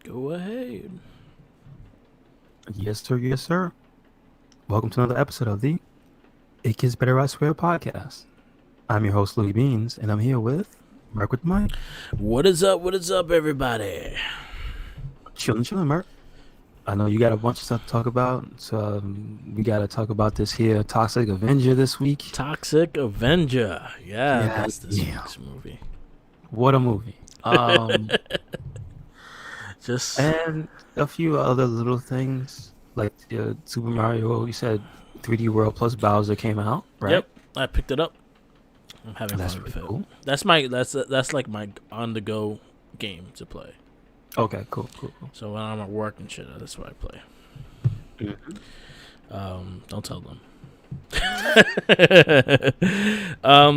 Go ahead. Yes, sir. Yes, sir. Welcome to another episode of the It Gets Better I Swear podcast. I'm your host, Louis Beans, and I'm here with Mark with the mic. What is up? What is up, everybody? Chilling, Mark. I know you got a bunch of stuff to talk about, so we got to talk about this here Toxic Avenger this week. Toxic Avenger. Yeah, that's this yeah. week's movie. What a movie. Just And a few other little things, like Super Mario, you said 3D World plus Bowser came out, right? Yep, I picked it up. I'm having That's fun with pretty it. cool. That's like my on the go game to play. Okay, cool. So when I'm at work and shit, that's what I play. Mm-hmm. Don't tell them.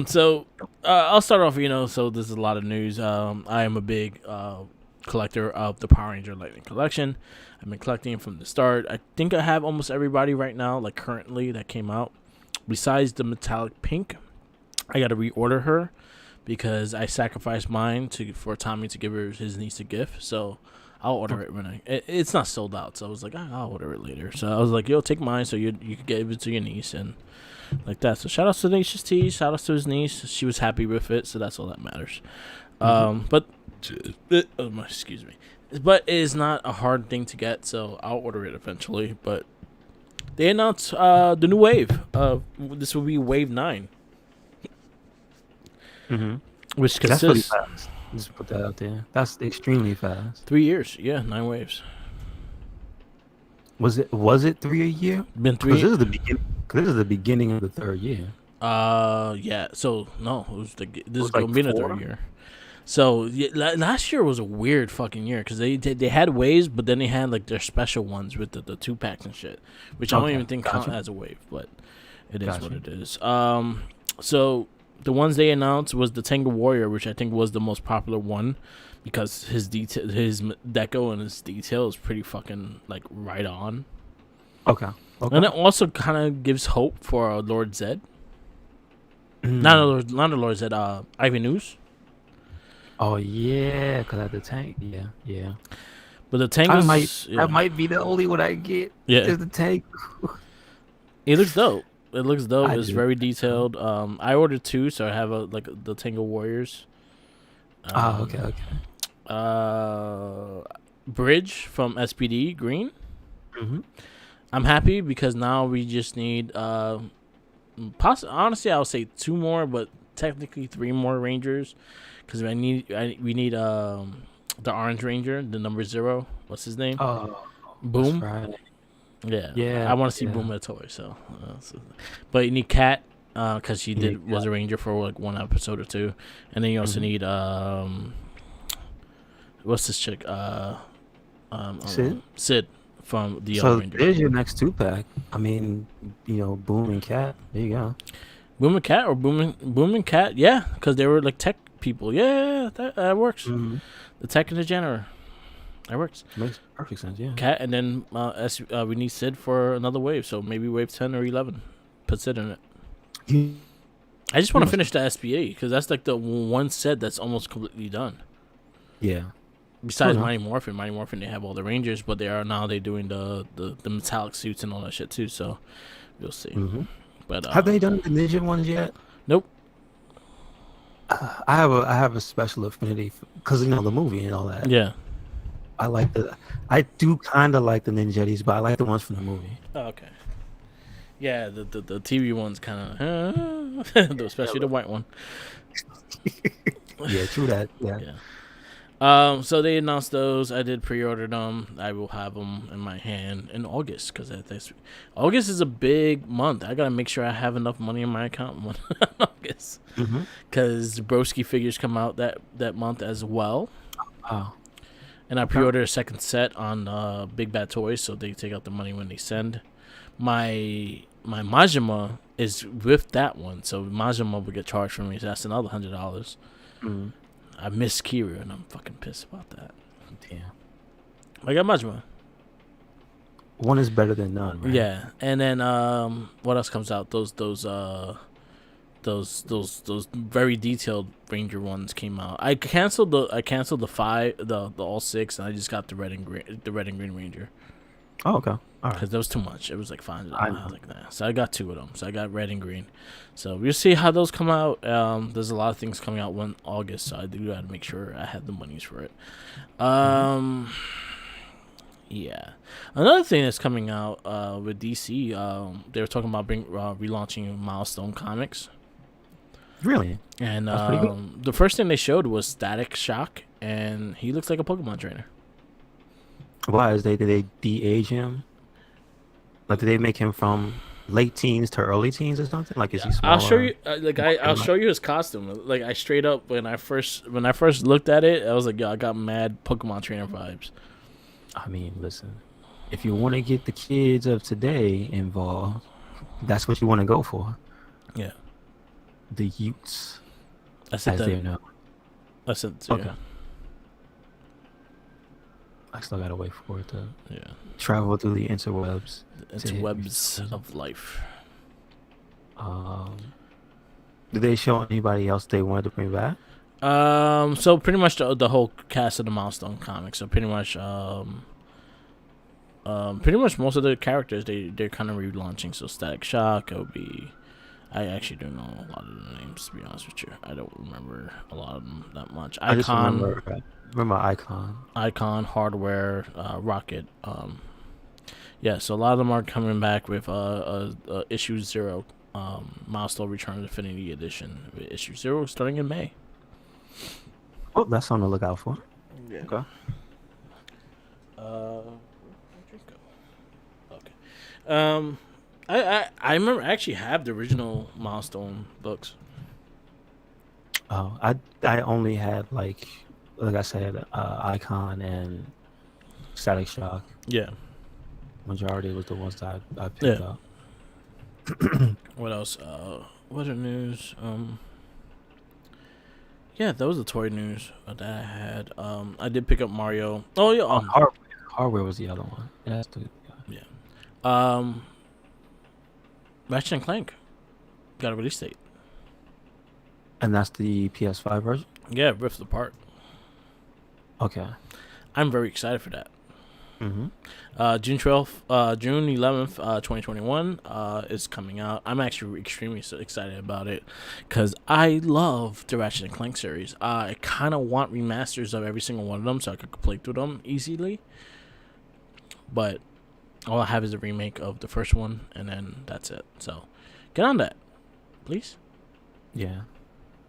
So I'll start off. So there's a lot of news. I am a big collector of the Power Ranger Lightning Collection. I've been collecting from the start. I think I have almost everybody right now, like currently that came out. Besides the metallic pink, I got to reorder her because I sacrificed mine for Tommy to give his niece a gift. So I'll order it when it's not sold out. So I was like, I'll order it later. So I was like, yo, take mine so you can give it to your niece and like that. So shout out to Tenacious T. Shout out to his niece. She was happy with it, so that's all that matters. But excuse me. But it is not a hard thing to get, so I'll order it eventually. But they announced the new wave. This will be Wave 9. Which That's pretty consists fast. Just put that out there. That's extremely fast. 3 years. Yeah, 9 waves. Was it 3 a year? Been Because 3. this is the beginning. This is the beginning of the third year. Yeah. So no, this is was gonna like be the 4? third year. So last year was a weird fucking year because they had waves, but then they had like their special ones with the 2 packs and shit, which I don't even think count as a wave, but it is what it is. So the ones they announced was the Tengu Warrior, which I think was the most popular one because his deco and his detail is pretty fucking like right on. Okay. And it also kind of gives hope for Lord Zed. Not a Lord Zed. Ivan Ooze. Oh yeah, because I had the tank. Yeah. But the tank that might be the only one I get. Yeah, Is the tank. it looks dope. It's do. very detailed. I ordered 2, so I have the Tango Warriors. Okay. Bridge from SPD Green. Mm-hmm. I'm happy because now we just need honestly I'll say 2 more, but technically 3 more Rangers because we need the Orange Ranger, the number 0. What's his name? Boom. Right. Yeah. I want to see Boom at a toy. But you need Kat because she was a Ranger for like 1 episode or 2, and then you also need what's this chick? Sid from the So Ranger. there's your next 2-pack. I mean, Boom and Cat. There you go. Boom and Cat or Boom and Cat? Yeah, because they were like tech people. Yeah, that works. Mm-hmm. The tech and the janitor. That works. Makes perfect sense. Yeah. Cat, and then we need Sid for another wave. So maybe wave 10 or 11. Put Sid in it. I just want to finish the SPA because that's like the one set that's almost completely done. Yeah. Besides Mighty Morphin, they have all the Rangers, but they're doing the metallic suits and all that shit too. So we'll see. Mm-hmm. But have they done the Ninja ones yet? Nope. I have a special affinity because the movie and all that. Yeah. I do kind of like the Ninjettis, but I like the ones from the movie. Oh, okay. Yeah, the TV one's kind of, especially the white one. Yeah, true that. Yeah. So they announced those. I did pre-order them. I will have them in my hand in August because August is a big month. I gotta make sure I have enough money in my account in August because Broski figures come out that month as well. Oh. And I pre-ordered a second set on Big Bad Toys, so they take out the money when they send. My Majima is with that one, so Majima will get charged for me. So that's another $100. Mm-hmm. I miss Kiryu, and I'm fucking pissed about that. Damn. I got Majima. One is better than none, right? Yeah, and then what else comes out? Those those very detailed Ranger ones came out. I canceled the five the all six, and I just got the red and green Ranger Oh, okay. All right. because that was too much. It was like $500. I I know. was like, nah. So I got two of them. So I got red and green. So we'll see how those come out. There's a lot of things coming out in August, so I do got to make sure I have the monies for it. Yeah. Another thing that's coming out with DC, they were talking about relaunching Milestone Comics. Really? And That's pretty good. the first thing they showed was Static Shock, and he looks like a Pokemon trainer. Why did they de-age him? Like, did they make him from late teens to early teens or something? Like, is he smaller? I'll show you. I'll show you his costume. Like, I straight up when I first looked at it, I was like, yo, I got mad Pokemon trainer vibes. I mean, listen, if you want to get the kids of today involved, that's what you want to go for. Yeah, The youths, I said as they that. know. I said to Okay. I still gotta wait for it to yeah. travel through the interwebs. It's to- webs of life. Did they show anybody else they wanted to bring back? So pretty much the whole cast of the Milestone comics. So pretty much most of the characters they're kind of relaunching. So Static Shock, Obi. I actually don't know a lot of the names, to be honest with you. I don't remember a lot of them that much. I just Icon, remember Icon. Hardware, Rocket. Yeah, so a lot of them are coming back with issue 0, Milestone Return Infinity Edition. With issue 0 starting in May. Oh, that's something to look out for. Yeah. Okay. Where'd you go? Okay. I remember I actually have the original Milestone books. Oh, I only had like I said, Icon and Static Shock. Yeah. Majority was the ones that I picked Yeah. up. What else? What are news? Yeah, that was the toy news that I had. I did pick up Mario. Oh yeah. Hardware was the other one. Yeah, that's the, Ratchet and Clank got a release date. and that's the PS5 version. Yeah, Rift Apart. Okay. I'm very excited for that. Mm-hmm. June 12th, June 11th, 2021 is coming out. I'm actually extremely excited about it because I love the Ratchet and Clank series. I kind of want remasters of every single one of them so I could play through them easily. But all I have is a remake of the first one, and then that's it. So get on that, please. Yeah,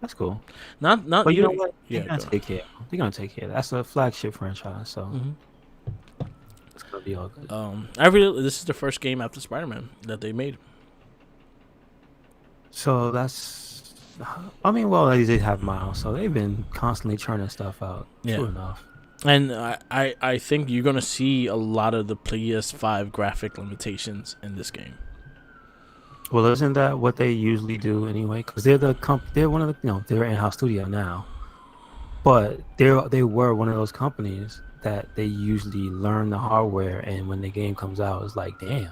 that's cool. Not. But you know what? Yeah, They're gonna take care. They're gonna take care. That's a flagship franchise, so Mm-hmm. it's gonna be all good. This is the first game after Spider-Man that they made. So that's. I mean, well, they did have Miles, so they've been constantly churning stuff out. Yeah. True enough. And I think you're gonna see a lot of the PS5 graphic limitations in this game. Well, isn't that what they usually do anyway? Because they're they're one of the they're in-house studio now, but they were one of those companies that they usually learn the hardware, and when the game comes out, it's like, damn.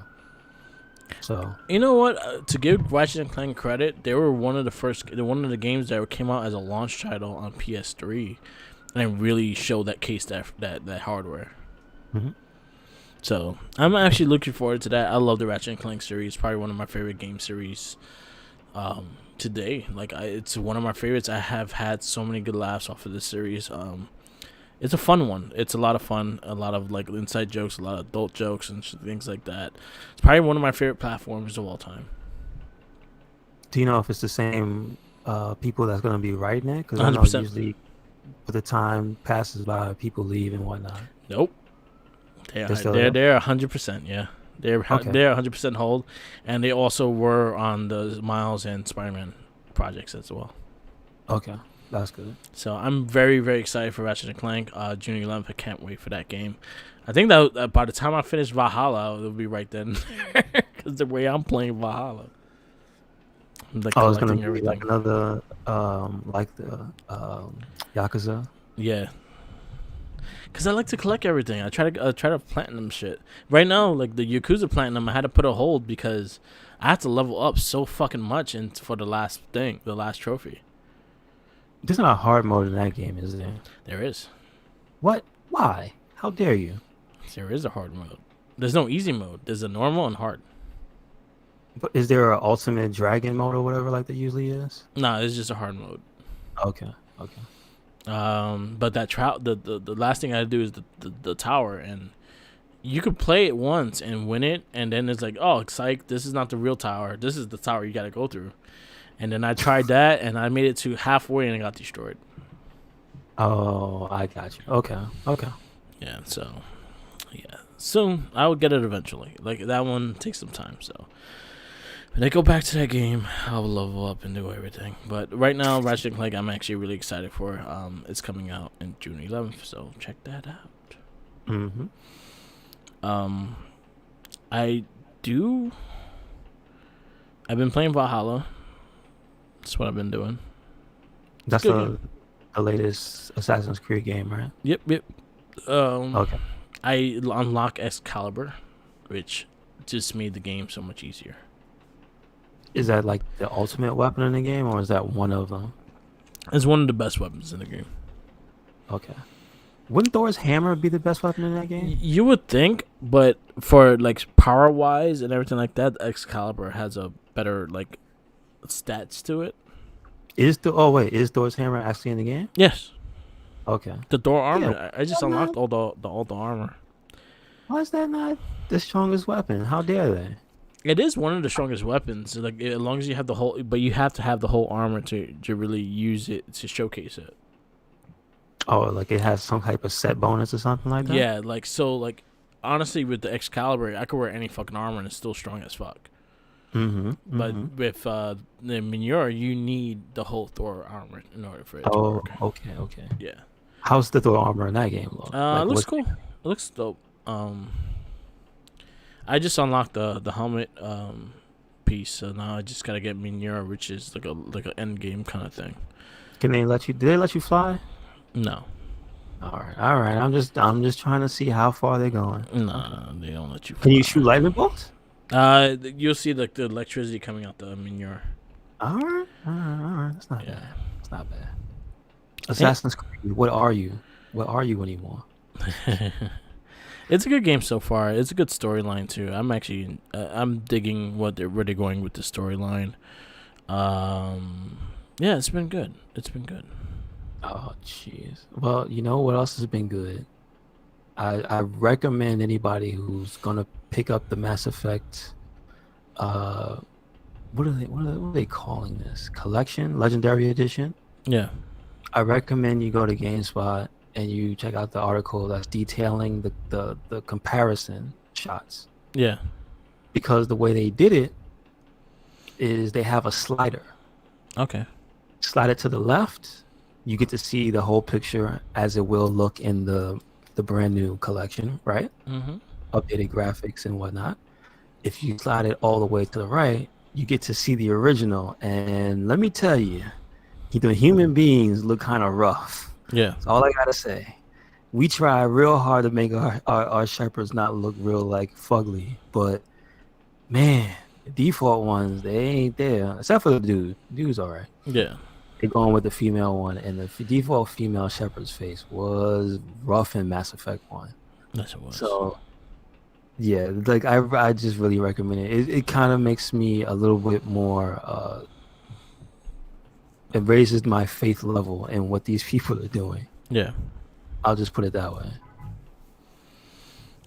So You know what? To give Ratchet and Clank credit, they were one of the games that came out as a launch title on PS3, and it really showed that case that hardware. Mhm. So I'm actually looking forward to that. I love the Ratchet and Clank series. Probably one of my favorite game series today. Like it's one of my favorites. I have had so many good laughs off of this series. It's a fun one. It's a lot of fun. A lot of like inside jokes, a lot of adult jokes and things like that. It's probably one of my favorite platforms of all time. do you know if it's the same people that's going to be writing it? Because I know 100%. usually, with the time passes by, people leave and whatnot. Nope. They're still there? They're 100%. Yeah, they're Okay. 100% hold, and they also were on the Miles and Spider-Man projects as well. Okay, that's good. So I'm very, very excited for Ratchet and Clank. June 11th. I can't wait for that game. I think that by the time I finish Valhalla, it'll be right then, because the way I'm playing Valhalla, I'm like Oh, it's going collecting to be like everything. another, like the Yakuza. Yeah. Cause I like to collect everything. I try to platinum shit. Right now, like the Yakuza platinum, I had to put a hold because I had to level up so fucking much and for the last thing, the last trophy. There's not a hard mode in that game, is there? There is. What? Why? How dare you? There is a hard mode. There's no easy mode. There's a normal and hard. But is there an ultimate dragon mode or whatever like there usually is? Nah, it's just a hard mode. Okay. Okay. But that the last thing I do is the tower, and you could play it once and win it, and then it's like, oh, psych, this is not the real tower. This is the tower you got to go through. And then I tried that, and I made it to halfway, and it got destroyed. Oh, I got you. Okay. Okay. Yeah, so, yeah. Soon, I will get it eventually. Like, that one takes some time, so. When I go back to that game, I'll level up and do everything. But right now, Ratchet & Clank, I'm actually really excited for. It's coming out in June 11th, so check that out. Mm-hmm. I've been playing Valhalla. That's what I've been doing. That's good the latest Assassin's Creed game, right? Yep. Okay. I unlock Excalibur, which just made the game so much easier. Is that like the ultimate weapon in the game, or is that one of them? It's one of the best weapons in the game. Okay. Wouldn't Thor's hammer be the best weapon in that game? You would think, but for like power wise and everything like that, Excalibur has a better like stats to it. Is Thor's hammer actually in the game? Yes. Okay. The Thor armor. Yeah, I just unlocked all the armor. Why is that not the strongest weapon? How dare they? It is one of the strongest weapons. Like as long as you have the whole, but you have to have the whole armor to really use it to showcase it. Oh, like it has some type of set bonus or something like that? Yeah, like so, like honestly, with the Excalibur, I could wear any fucking armor and it's still strong as fuck. Mm-hmm. But with the Mjolnir, you need the whole Thor armor in order for it to work. Okay. Yeah. How's the Thor armor in that game look? It looks cool. It looks dope. I just unlocked the helmet piece, so now I just gotta get Mjolnir, which is like an end game kind of thing. Can they let you? Did they let you fly? No. All right. I'm just trying to see how far they're going. No, they don't let you fly. Can you shoot lightning bolts? You'll see the electricity coming out the Mjolnir. All right. That's not bad. That's not bad. Assassin's Creed. What are you? What are you anymore? It's a good game so far. It's a good storyline too. I'm actually I'm digging where they're going with the storyline. Yeah, it's been good. Oh, jeez. Well, you know what else has been good? I recommend anybody who's gonna pick up the Mass Effect. What are they calling this? Collection, Legendary Edition. Yeah. I recommend you go to GameSpot and you check out the article that's detailing the comparison shots. Yeah. Because the way they did it is they have a slider. Okay. Slide it to the left, you get to see the whole picture as it will look in the brand new collection, right? Mm-hmm. Updated graphics and whatnot. If you slide it all the way to the right, you get to see the original. And let me tell you, the human beings look kind of rough. Yeah. That's all I gotta say. We try real hard to make our shepherds not look real like fugly, but man, the default ones, they ain't there. Except for the dude. Dude's alright. Yeah. They're going with the female one, and the default female shepherd's face was rough in Mass Effect 1. Yes, it was. So, yeah, like I just really recommend it. It kind of makes me a little bit more. It raises my faith level in what these people are doing. Yeah. I'll just put it that way.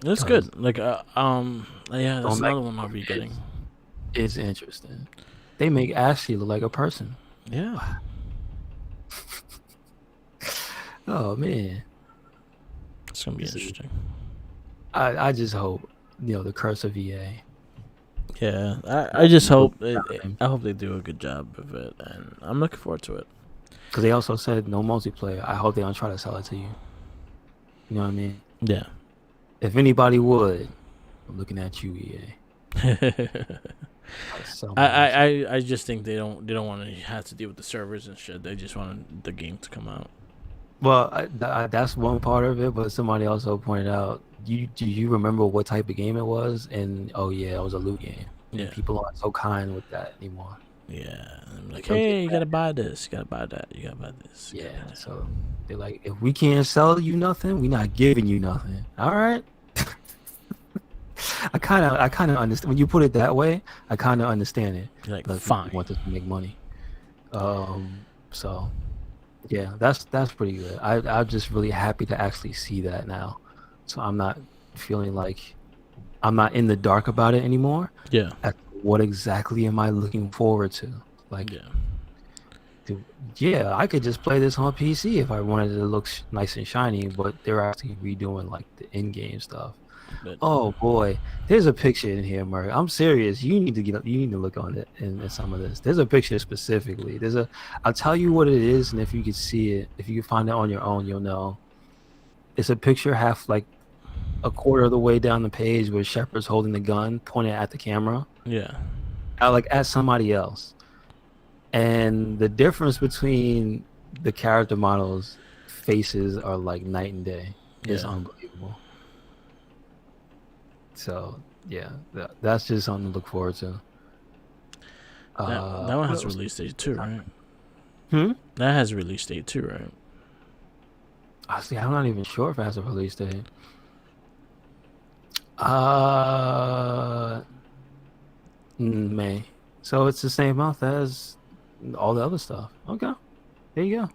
That's good. Like, yeah, that's another one I'll be getting. It's interesting. They make Ashley look like a person. Yeah. Oh man, It's gonna be interesting. I just hope the curse of EA. Yeah, I just hope I hope they do a good job of it, and I'm looking forward to it. Because they also said no multiplayer. I hope they don't try to sell it to you. You know what I mean? Yeah. If anybody would, I'm looking at you, EA. I just think they don't want to have to deal with the servers and shit. They just want the game to come out. Well, that's one part of it, but somebody also pointed out, do you remember what type of game it was? And oh yeah, it was a loot game. Yeah. and people aren't so kind with that anymore. Yeah. I'm like, They'll get hey, you mad. gotta buy this. You gotta buy that. You gotta buy this. You gotta Yeah, buy that. so they're like, if we can't sell you nothing, we're not giving you nothing. All right. I kind of understand when you put it that way. I kind of understand it. You're like, Like people fine. want us to make money. So yeah, that's pretty good. I'm just really happy to actually see that now. So I'm not feeling like I'm not in the dark about it anymore. Yeah. What exactly am I looking forward to? Like, Yeah. yeah, I could just play this on PC if I wanted it to look nice and shiny, but they're actually redoing like the in-game stuff. But Oh boy, there's a picture in here, Mark. I'm serious. You need to you need to look on it in some of this. There's a picture specifically. I'll tell you what it is, and if you could see it, if you can find it on your own, you'll know. It's a picture half like a quarter of the way down the page where Shepard's holding the gun, pointed at the camera, yeah. like at somebody else. And the difference between the character models' faces are like night and day. It's Yeah. unbelievable. So yeah, that's just something to look forward to. That one What has a else? release date too, right? Hmm. That has a release date too, right? Honestly, I'm not even sure if it has a release date. May. So it's the same month as all the other stuff. Okay, there you go.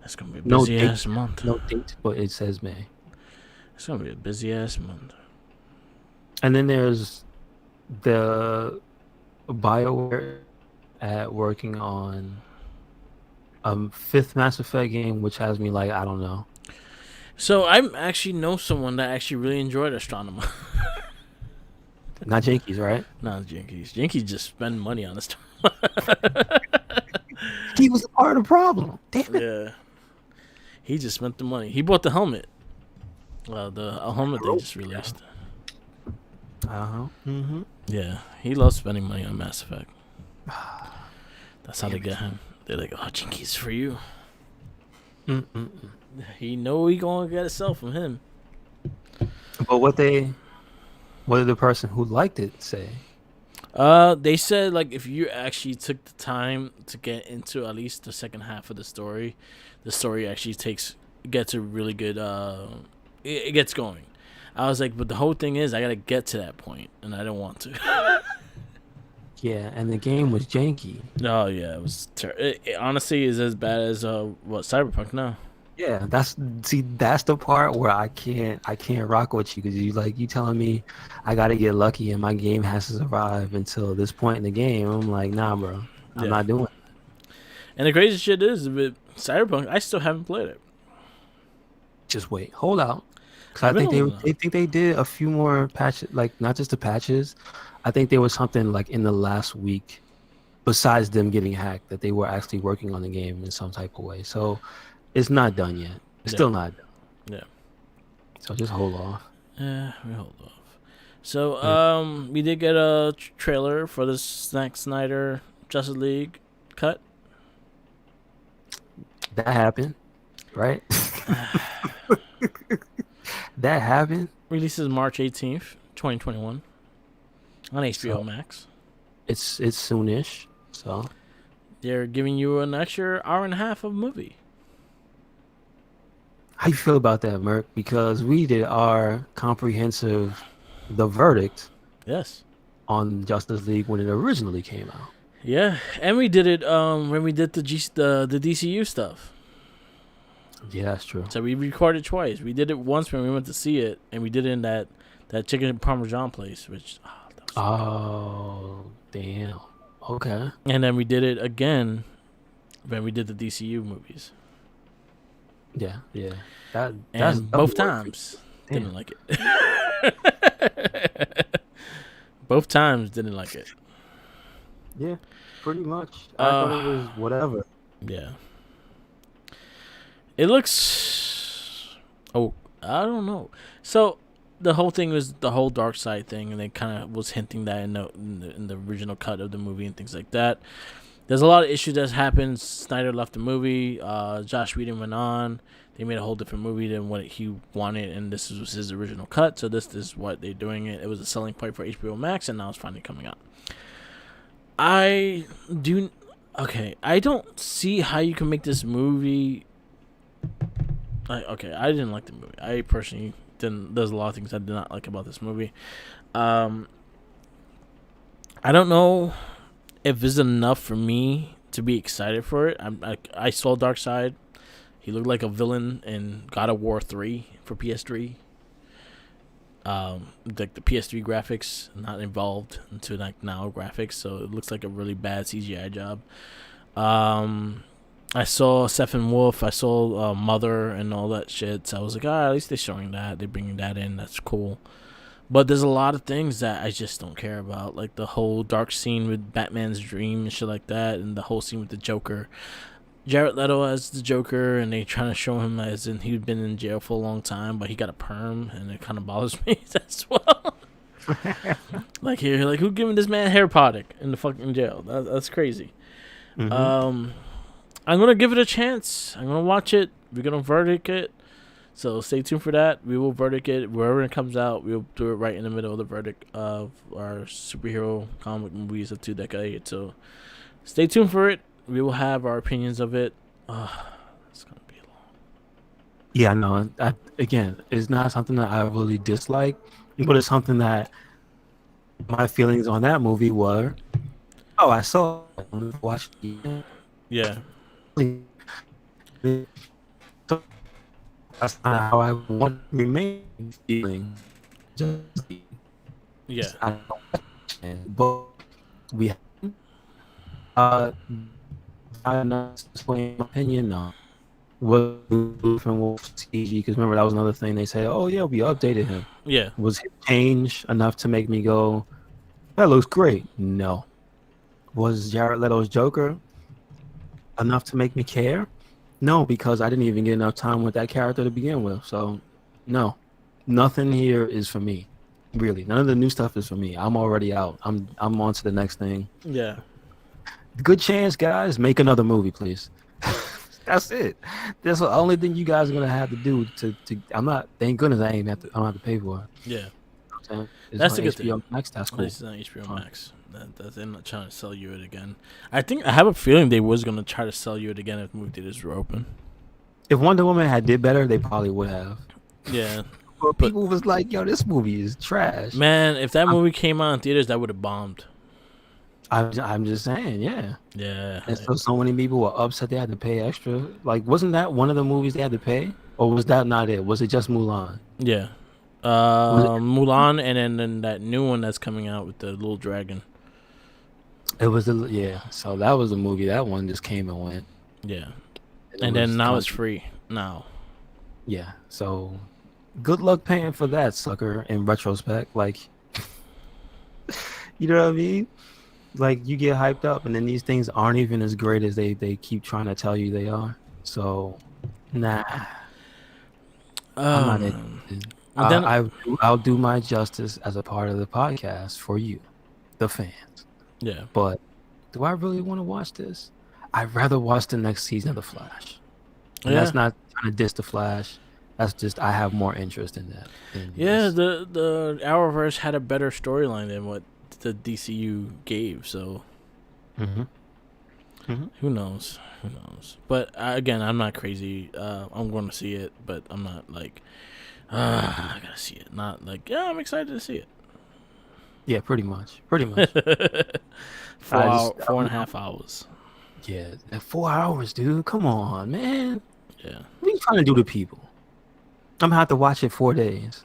That's gonna be a No busy date, ass month. no date, but it says May. It's gonna be a busy ass month. And then there's the BioWare at working on fifth Mass Effect game, which has me like, I don't know. So I actually know someone that actually really enjoyed Astronomer. Not Jinkies, right? Not Jinkies. Jinkies just spend money on this. He was a part of the problem. Damn it. Yeah. He just spent the money. He bought the helmet. The helmet they just released. Uh-huh. Mm-hmm. Yeah, he loves spending money on Mass Effect. That's how they get him. They're like, "Oh, Jinkies for you." He know he gonna get a sell from him. But what did the person who liked it say? They said like if you actually took the time to get into at least the second half of the story actually gets a really good it gets going. I was like, but the whole thing is I gotta get to that point, and I don't want to. Yeah, and the game was janky. No, yeah, it was. It honestly is as bad as what Cyberpunk now. Yeah, that's the part where I can't rock with you because you telling me I gotta get lucky and my game has to survive until this point in the game. I'm like, nah, bro, I'm not doing it. And the crazy shit is with Cyberpunk, I still haven't played it. Just wait, hold out, because I think they did a few more patches, like not just the patches. I think there was something like in the last week, besides them getting hacked, that they were actually working on the game in some type of way. So it's not done yet. It's still not done. Yeah. So just hold off. Yeah, we hold off. So we did get a trailer for the Zack Snyder Justice League cut. That happened, right? That happened. Releases March 18th, 2021 on HBO Max. It's soonish, so they're giving you an extra hour and a half of movie. How you feel about that, Merc? Because we did our comprehensive The Verdict on Justice League when it originally came out. Yeah, and we did it when we did the DCU stuff. Yeah, that's true. So we recorded twice. We did it once when we went to see it, and we did it in that chicken parmesan place, which damn. Okay. And then we did it again when we did the DCU movies. Yeah. That's both times didn't like it. Both times didn't like it. Yeah, pretty much. I thought it was whatever. Yeah. It looks. Oh, I don't know. So the whole thing was the whole dark side thing, and they kind of was hinting that in the original cut of the movie and things like that. There's a lot of issues that happened. Snyder left the movie. Josh Whedon went on. they made a whole different movie than what he wanted, and this was his original cut. So this is what they're doing. It was a selling point for HBO Max, and now it's finally coming out. I do. Okay, I don't see how you can make this movie. I didn't like the movie. I personally didn't. There's a lot of things I did not like about this movie. I don't know if it's enough for me to be excited for it. I saw Darkseid. He looked like a villain in God of War 3 for PS3. Like the PS3 graphics not involved into like now graphics, so it looks like a really bad CGI job. I saw Steppenwolf, I saw Mother and all that shit, so I was like, at least they're showing that, they're bringing that in, that's cool. But there's a lot of things that I just don't care about, like the whole dark scene with Batman's dream and shit like that, and the whole scene with the Joker. Jared Leto as the Joker, and they trying to show him as in he'd been in jail for a long time, but he got a perm, and it kind of bothers me as well. Like here, like who giving this man hair product in the fucking jail? That's crazy. Mm-hmm. I'm gonna give it a chance. I'm gonna watch it. We're gonna verdict it. So stay tuned for that. We will verdict it wherever it comes out. We'll do it right in the middle of the verdict of our superhero comic movies of 2 decades. So stay tuned for it. We will have our opinions of it. It's gonna be long. Yeah, no. Again, it's not something that I really dislike, but it's something that my feelings on that movie were, I saw it. I watched it. Yeah. So that's not how I want to remain feeling. Yeah. But we I'm not explaining my opinion on what from CG, because remember that was another thing they said. Oh yeah, we updated him. Yeah. Was his change enough to make me go, that looks great? No. Was Jared Leto's Joker enough to make me care? No, because I didn't even get enough time with that character to begin with. So no, nothing here is for me. Really, none of the new stuff is for me. I'm already out. I'm on to the next thing. Yeah. Good chance, guys. Make another movie, please. That's it. That's the only thing you guys are gonna have to do. To I'm not. Thank goodness I don't have to pay for it. Yeah. That's a good HBO thing. Max. That's cool. It's on HBO Max. They're not trying to sell you it again. I have a feeling they was gonna try to sell you it again if movie theaters were open. If Wonder Woman had did better, they probably would have. Yeah. But people was like, "Yo, this movie is trash." Man, if that movie came out in theaters, that would have bombed. I'm just saying, yeah. Yeah. And so many people were upset they had to pay extra. Like, wasn't that one of the movies they had to pay, or was that not it? Was it just Mulan? Yeah. Mulan, and then that new one that's coming out with the little dragon. It was So that was a movie. That one just came and went. Yeah. And then now it's free now. Yeah. So good luck paying for that, sucker. In retrospect, like, you know what I mean? Like, you get hyped up, and then these things aren't even as great as they keep trying to tell you they are. So, nah. I'm not interested. I'll do my justice as a part of the podcast for you, the fans. Yeah. But do I really want to watch this? I'd rather watch the next season of The Flash. And that's not trying to diss The Flash. That's just I have more interest in that. The Arrowverse had a better storyline than what the DCU gave, so who knows? But again, I'm not crazy. I'm going to see it, but I'm not like I gotta see it. Not like I'm excited to see it. Yeah, pretty much. 4.5 hours. Yeah, 4 hours, dude. Come on, man. Yeah. What are you trying to do to people? I'm gonna have to watch it 4 days.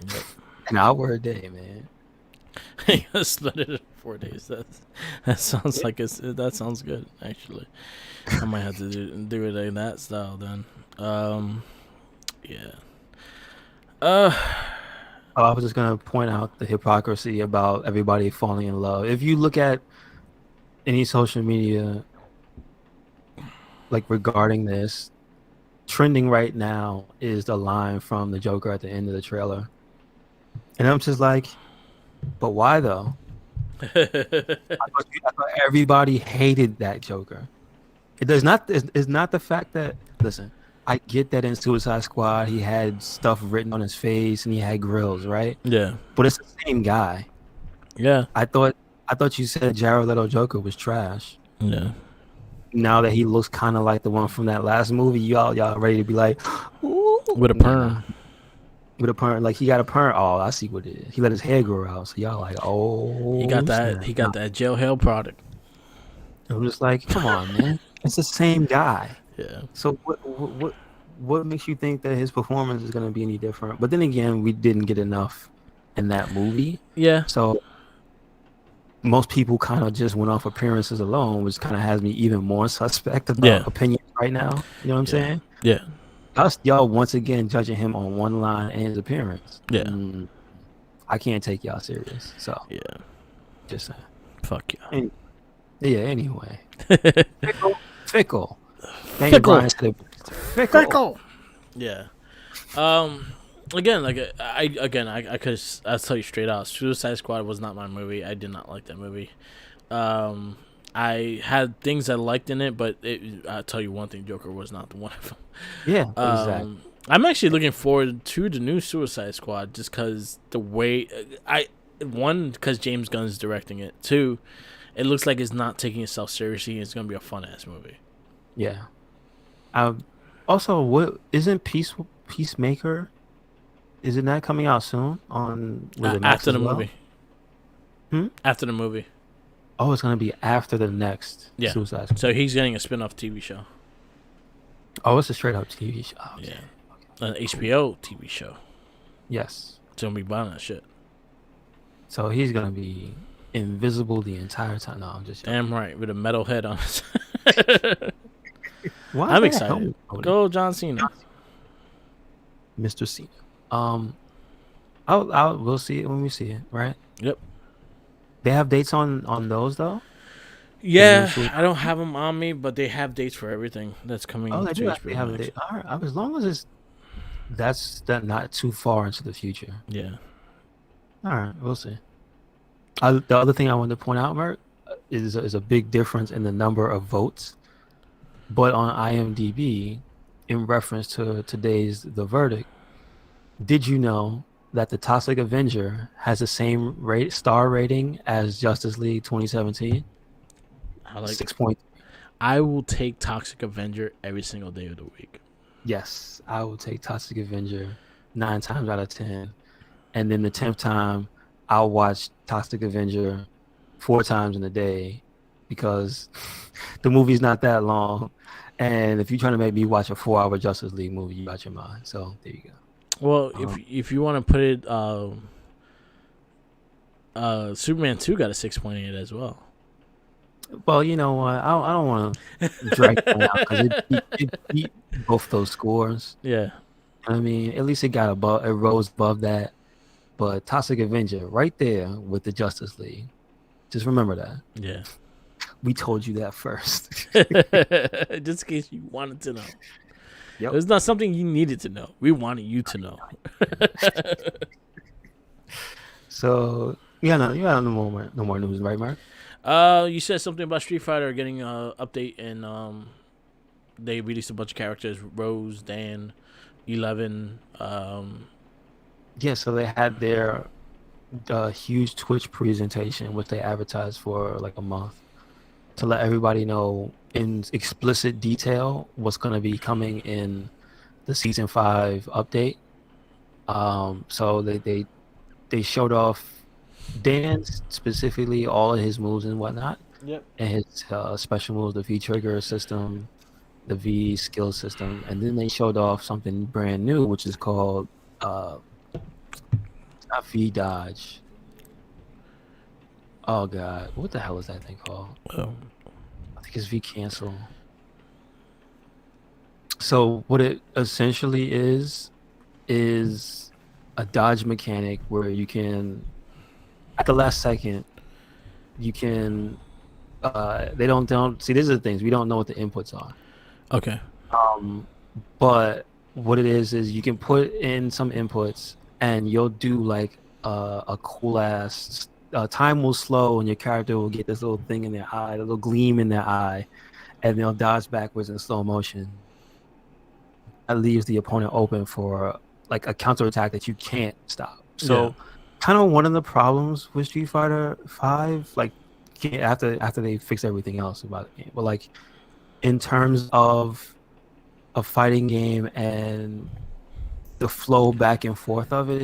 Yep. An hour a day, man. Split it in 4 days. That sounds like that sounds good, actually. I might have to do it in that style then. Yeah. I was just gonna point out the hypocrisy about everybody falling in love. If you look at any social media, like regarding this, trending right now is the line from the Joker at the end of the trailer, and I'm just like, but why though? I thought everybody hated that Joker. It's not the fact that, listen, I get that in Suicide Squad he had stuff written on his face and he had grills, right? Yeah. But it's the same guy. Yeah. I thought you said Jared Leto Joker was trash. Yeah. Now that he looks kind of like the one from that last movie, y'all ready to be like, ooh, With a perm. with a perm, like he got a perm. Oh, I see what it is. He let his hair grow out, so y'all like, oh, He got that. snap. He got that jail hell product. I'm just like, come on, man, it's the same guy. Yeah. So what makes you think that his performance is going to be any different? But then again, we didn't get enough in that movie, Yeah. so most people kind of just went off appearances alone, which kind of has me even more suspect about opinions right now. You know what I'm saying? Yeah. Us, y'all once again judging him on one line and his appearance. Yeah. I can't take y'all serious. So Yeah. just saying. Fuck you. Yeah. Anyway, fickle. Fickle. Fickle. Yeah. Again, like I could I'll tell you straight out. Suicide Squad was not my movie. I did not like that movie. I had things I liked in it, but I'll tell you one thing: Joker was not the one of them. Yeah, exactly. I'm actually looking forward to the new Suicide Squad just because the way because James Gunn's directing it. Two, it looks like it's not taking itself seriously. It's gonna be a fun ass movie. Yeah. Also, what isn't Peacemaker? Is it not coming out soon on after the movie? After the movie. Oh, it's gonna be after the next Suicide Squad. So he's getting a spin-off TV show. Oh, it's a straight up TV show. Okay. Yeah, an HBO TV show. Yes. So I'm gonna be buying that shit. So he's gonna be invisible the entire time. No, I'm just joking. Damn right, with a metal head on his. I'm excited. Go John Cena. Mr. Cena. We'll see it when we see it, right? Yep. They have dates on those though. Yeah, I don't have them on me, but they have dates for everything that's coming. Oh, they do actually have a date. All right, as long as that's not too far into the future. Yeah. All right, we'll see. The other thing I wanted to point out, Merc, is a big difference in the number of votes, but on IMDb, in reference to today's The Verdict, did you know that the Toxic Avenger has the same star rating as Justice League 2017? 6.3. I will take Toxic Avenger every single day of the week. Yes, I will take Toxic Avenger 9 times out of 10. And then the 10th time, I'll watch Toxic Avenger 4 times in a day because the movie's not that long. And if you're trying to make me watch a 4-hour Justice League movie, you got your mind. So there you go. Well, if you want to put it, Superman 2 got a 6.8 as well. Well, you know what? I don't want to drag it out because it beat both those scores. Yeah. I mean, at least it rose above that. But Toxic Avenger, right there with the Justice League. Just remember that. Yeah. We told you that first. Just in case you wanted to know. Yep. It's not something you needed to know. We wanted you to know. So no more news, right, Mark? You said something about Street Fighter getting an update, and they released a bunch of characters: Rose, Dan, 11. Yeah, so they had their huge Twitch presentation, which they advertised for like a month, to let everybody know in explicit detail what's going to be coming in the season 5 update. So they showed off Dan, specifically all of his moves and whatnot. Yep. And his special moves, the V trigger system, the V skill system, and then they showed off something brand new, which is called not V dodge. Oh god, what the hell is that thing called? I think it's V cancel. So what it essentially is a dodge mechanic where you can, at the last second, you can. They don't see. These are the things we don't know what the inputs are. Okay. But what it is you can put in some inputs and you'll do like a cool ass. Time will slow and your character will get this little thing in their eye, a little gleam in their eye, and they'll dodge backwards in slow motion. that leaves the opponent open for like a counterattack that you can't stop. Yeah. So, kind of one of the problems with Street Fighter Five, like after they fix everything else about the game, but like in terms of a fighting game and the flow back and forth of it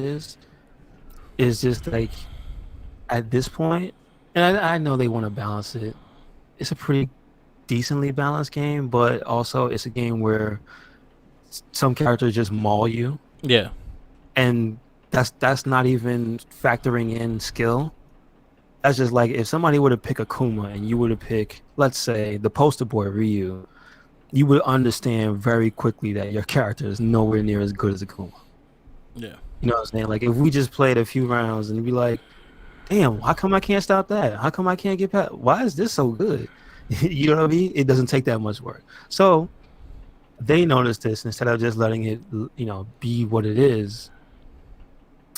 is just like at this point, and I know they want to balance it. It's a pretty decently balanced game, but also it's a game where some characters just maul you, Yeah. and that's not even factoring in skill. That's just like if somebody were to pick Akuma and you were to pick, let's say, the poster boy Ryu, you would understand very quickly that your character is nowhere near as good as Akuma. Yeah. You know what I'm saying? Like if we just played a few rounds and be like, damn, how come I can't stop that? How come I can't get past? Why is this so good? You know what I mean? It doesn't take that much work. So they noticed this instead of just letting it, be what it is.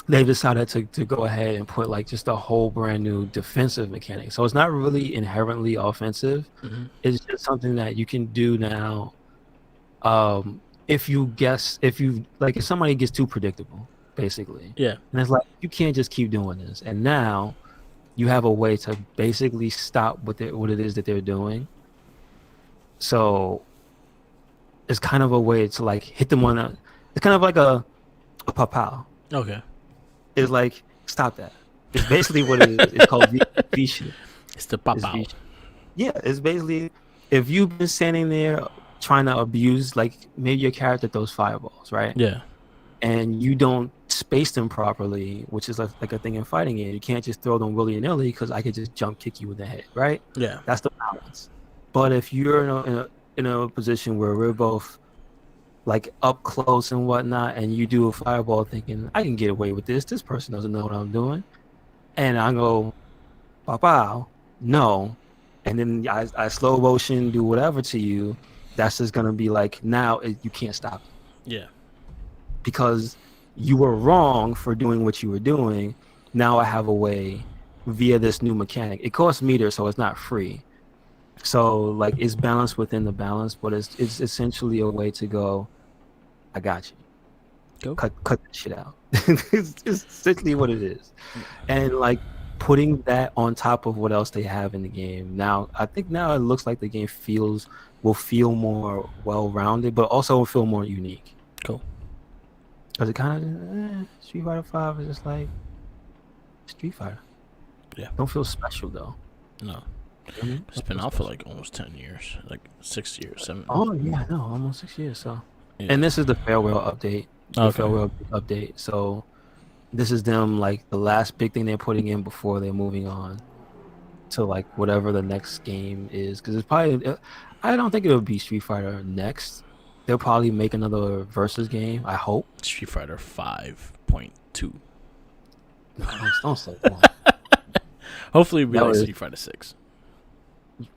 They've decided to go ahead and put like just a whole brand new defensive mechanic. So it's not really inherently offensive. Mm-hmm. It's just something that you can do now. If somebody gets too predictable, basically. Yeah. And it's like you can't just keep doing this. And now you have a way to basically stop what it is that they're doing. So it's kind of a way to like hit them on a. It's kind of like a pow. Okay. It's like stop that. It's basically what it is. It's called Vishu. It's the pop out. Yeah, it's basically if you've been standing there trying to abuse, like maybe your character throws fireballs, right? Yeah. And you don't space them properly, which is like a thing in fighting game. You can't just throw them willy nilly because I could just jump kick you in the head, right? Yeah. That's the balance. But if you're in a position where we're both like up close and whatnot, and you do a fireball thinking I can get away with this person doesn't know what I'm doing, and I go pow, no, and then I slow motion do whatever to you, that's just gonna be like now you can't stop it. Yeah. Because you were wrong for doing what you were doing. Now I have a way via this new mechanic. It costs meters, so it's not free. So like it's balanced within the balance, but it's essentially a way to go, I got you. Go. Cut that shit out. It's essentially what it is. And like putting that on top of what else they have in the game. Now I think now it looks like the game will feel more well-rounded, but also will feel more unique. Cool. Because it kind of Street Fighter 5 is just like Street Fighter. Yeah. Don't feel special though. No. Mm-hmm. It's been out for like almost 10 years, like 6 years, 7. Oh yeah, no, almost 6 years. So, Yeah. and this is the farewell update. Farewell update. So, this is them like the last big thing they're putting in before they're moving on to like whatever the next game is. Because it's probably, I don't think it'll be Street Fighter next. They'll probably make another versus game. I hope. Street Fighter 5.2. Don't say that. Hopefully, it'll be That like was- Street Fighter 6.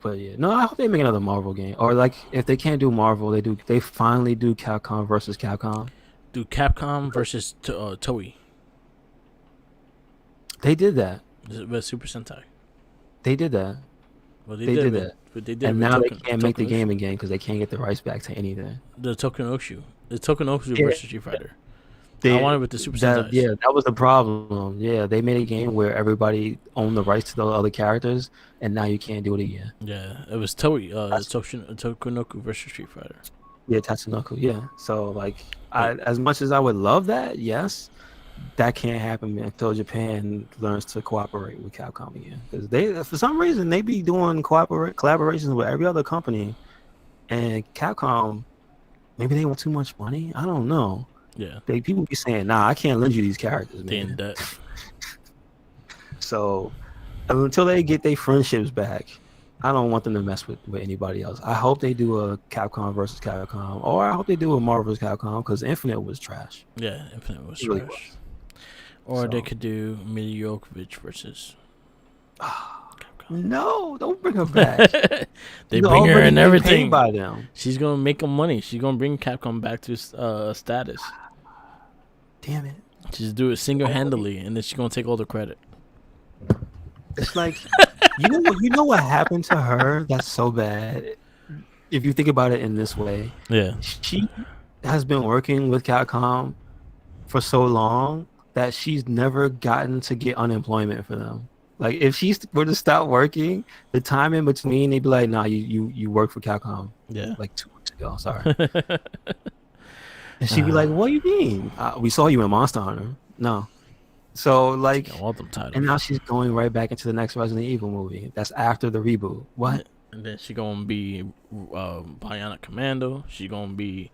But yeah, no, I hope they make another Marvel game. Or like if they can't do Marvel, they finally do Capcom versus Capcom. Do Capcom versus Toei They did that. with Super Sentai. They did that. Well, They did with- that. But they did And with now they Token- can't make the Tokunoshu. game again because they can't get the rights back to anything. The Tokunoshu. The Tokunoshu Yeah. versus Street Fighter. They, I wanted with the Super Sentai. Yeah, that was the problem. Yeah, they made a game where everybody owned the rights to the other characters, and now you can't do it again. Yeah, it was Toei. That's- Tokunoku versus Street Fighter. Yeah, Tatsunoko. Yeah. So like, as much as I would love that, yes, that can't happen until Japan learns to cooperate with Capcom again. Because they, for some reason, they be doing collaborations with every other company, and Capcom, maybe they want too much money. I don't know. Yeah, People be saying, "Nah, I can't lend you these characters, they in man." debt. So until they get their friendships back, I don't want them to mess with anybody else. I hope they do a Capcom versus Capcom, or I hope they do a Marvel versus Capcom because Infinite was trash. Yeah, Infinite was It really trash. Or they So- could do Miljokovic versus. No, don't bring her back. They You bring her already and get everything. paid by them. She's gonna make them money. She's gonna bring Capcom back to status. Damn it! Just do it single handedly, and then she's gonna take all the credit. It's like you know what happened to her. That's so bad. If you think about it in this way, Yeah, she has been working with Capcom for so long that she's never gotten to get unemployment for them. Like if she were to stop working, the time in between, they'd be like, "Nah, you work for Capcom Yeah. like 2 weeks ago. Sorry." And she'd be like, "What do you mean? We saw you in Monster Hunter." No. So She like, got all them and titles. now she's going right back into the next Resident Evil movie. That's after the reboot. What? And then she gonna be Bionic Commando. She gonna be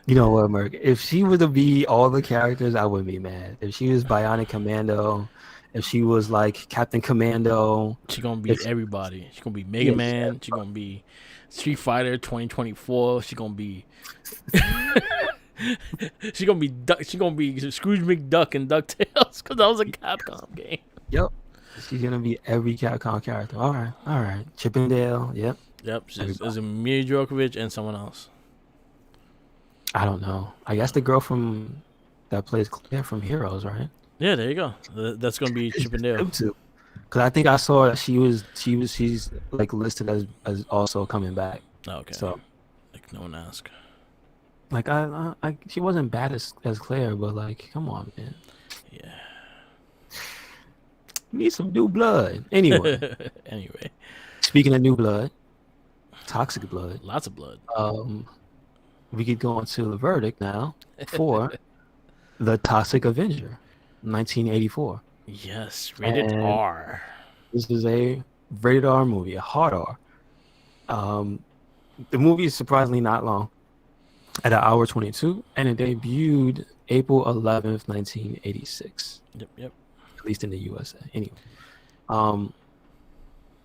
You know what, Merc? If she were to be all the characters, I wouldn't be mad. If she was Bionic Commando, if she was like Captain Commando, she gonna if be everybody. She gonna be Mega yeah, just Man. She gonna be Street Fighter 2024. She gonna be she gonna be Scrooge McDuck and Ducktales because that was a Capcom game. yep, she's gonna be every Capcom character. All right, Chippendale. Yep, Yep, it's everybody. a Mia Djokovic and someone else. I don't know. I guess the girl from that plays Claire from Heroes, right? Yeah, there you go. That's gonna be Chippendale. Them two. Because I think I saw that she's like listed as also coming back. Oh, okay, So like no one asked. like she wasn't bad as Claire, but like come on, man, Yeah. we need some new blood. Anyway, Anyway, speaking of new blood, toxic blood. lots of blood. Um, we could go into the verdict now for the Toxic Avenger, 1984, Yes, rated and R. this is a rated R movie, a hard R. Um, the movie is surprisingly not long, at 1 hour 22, and it debuted April 11th, 1986, Yep, yep. at least in the USA. Anyway, um,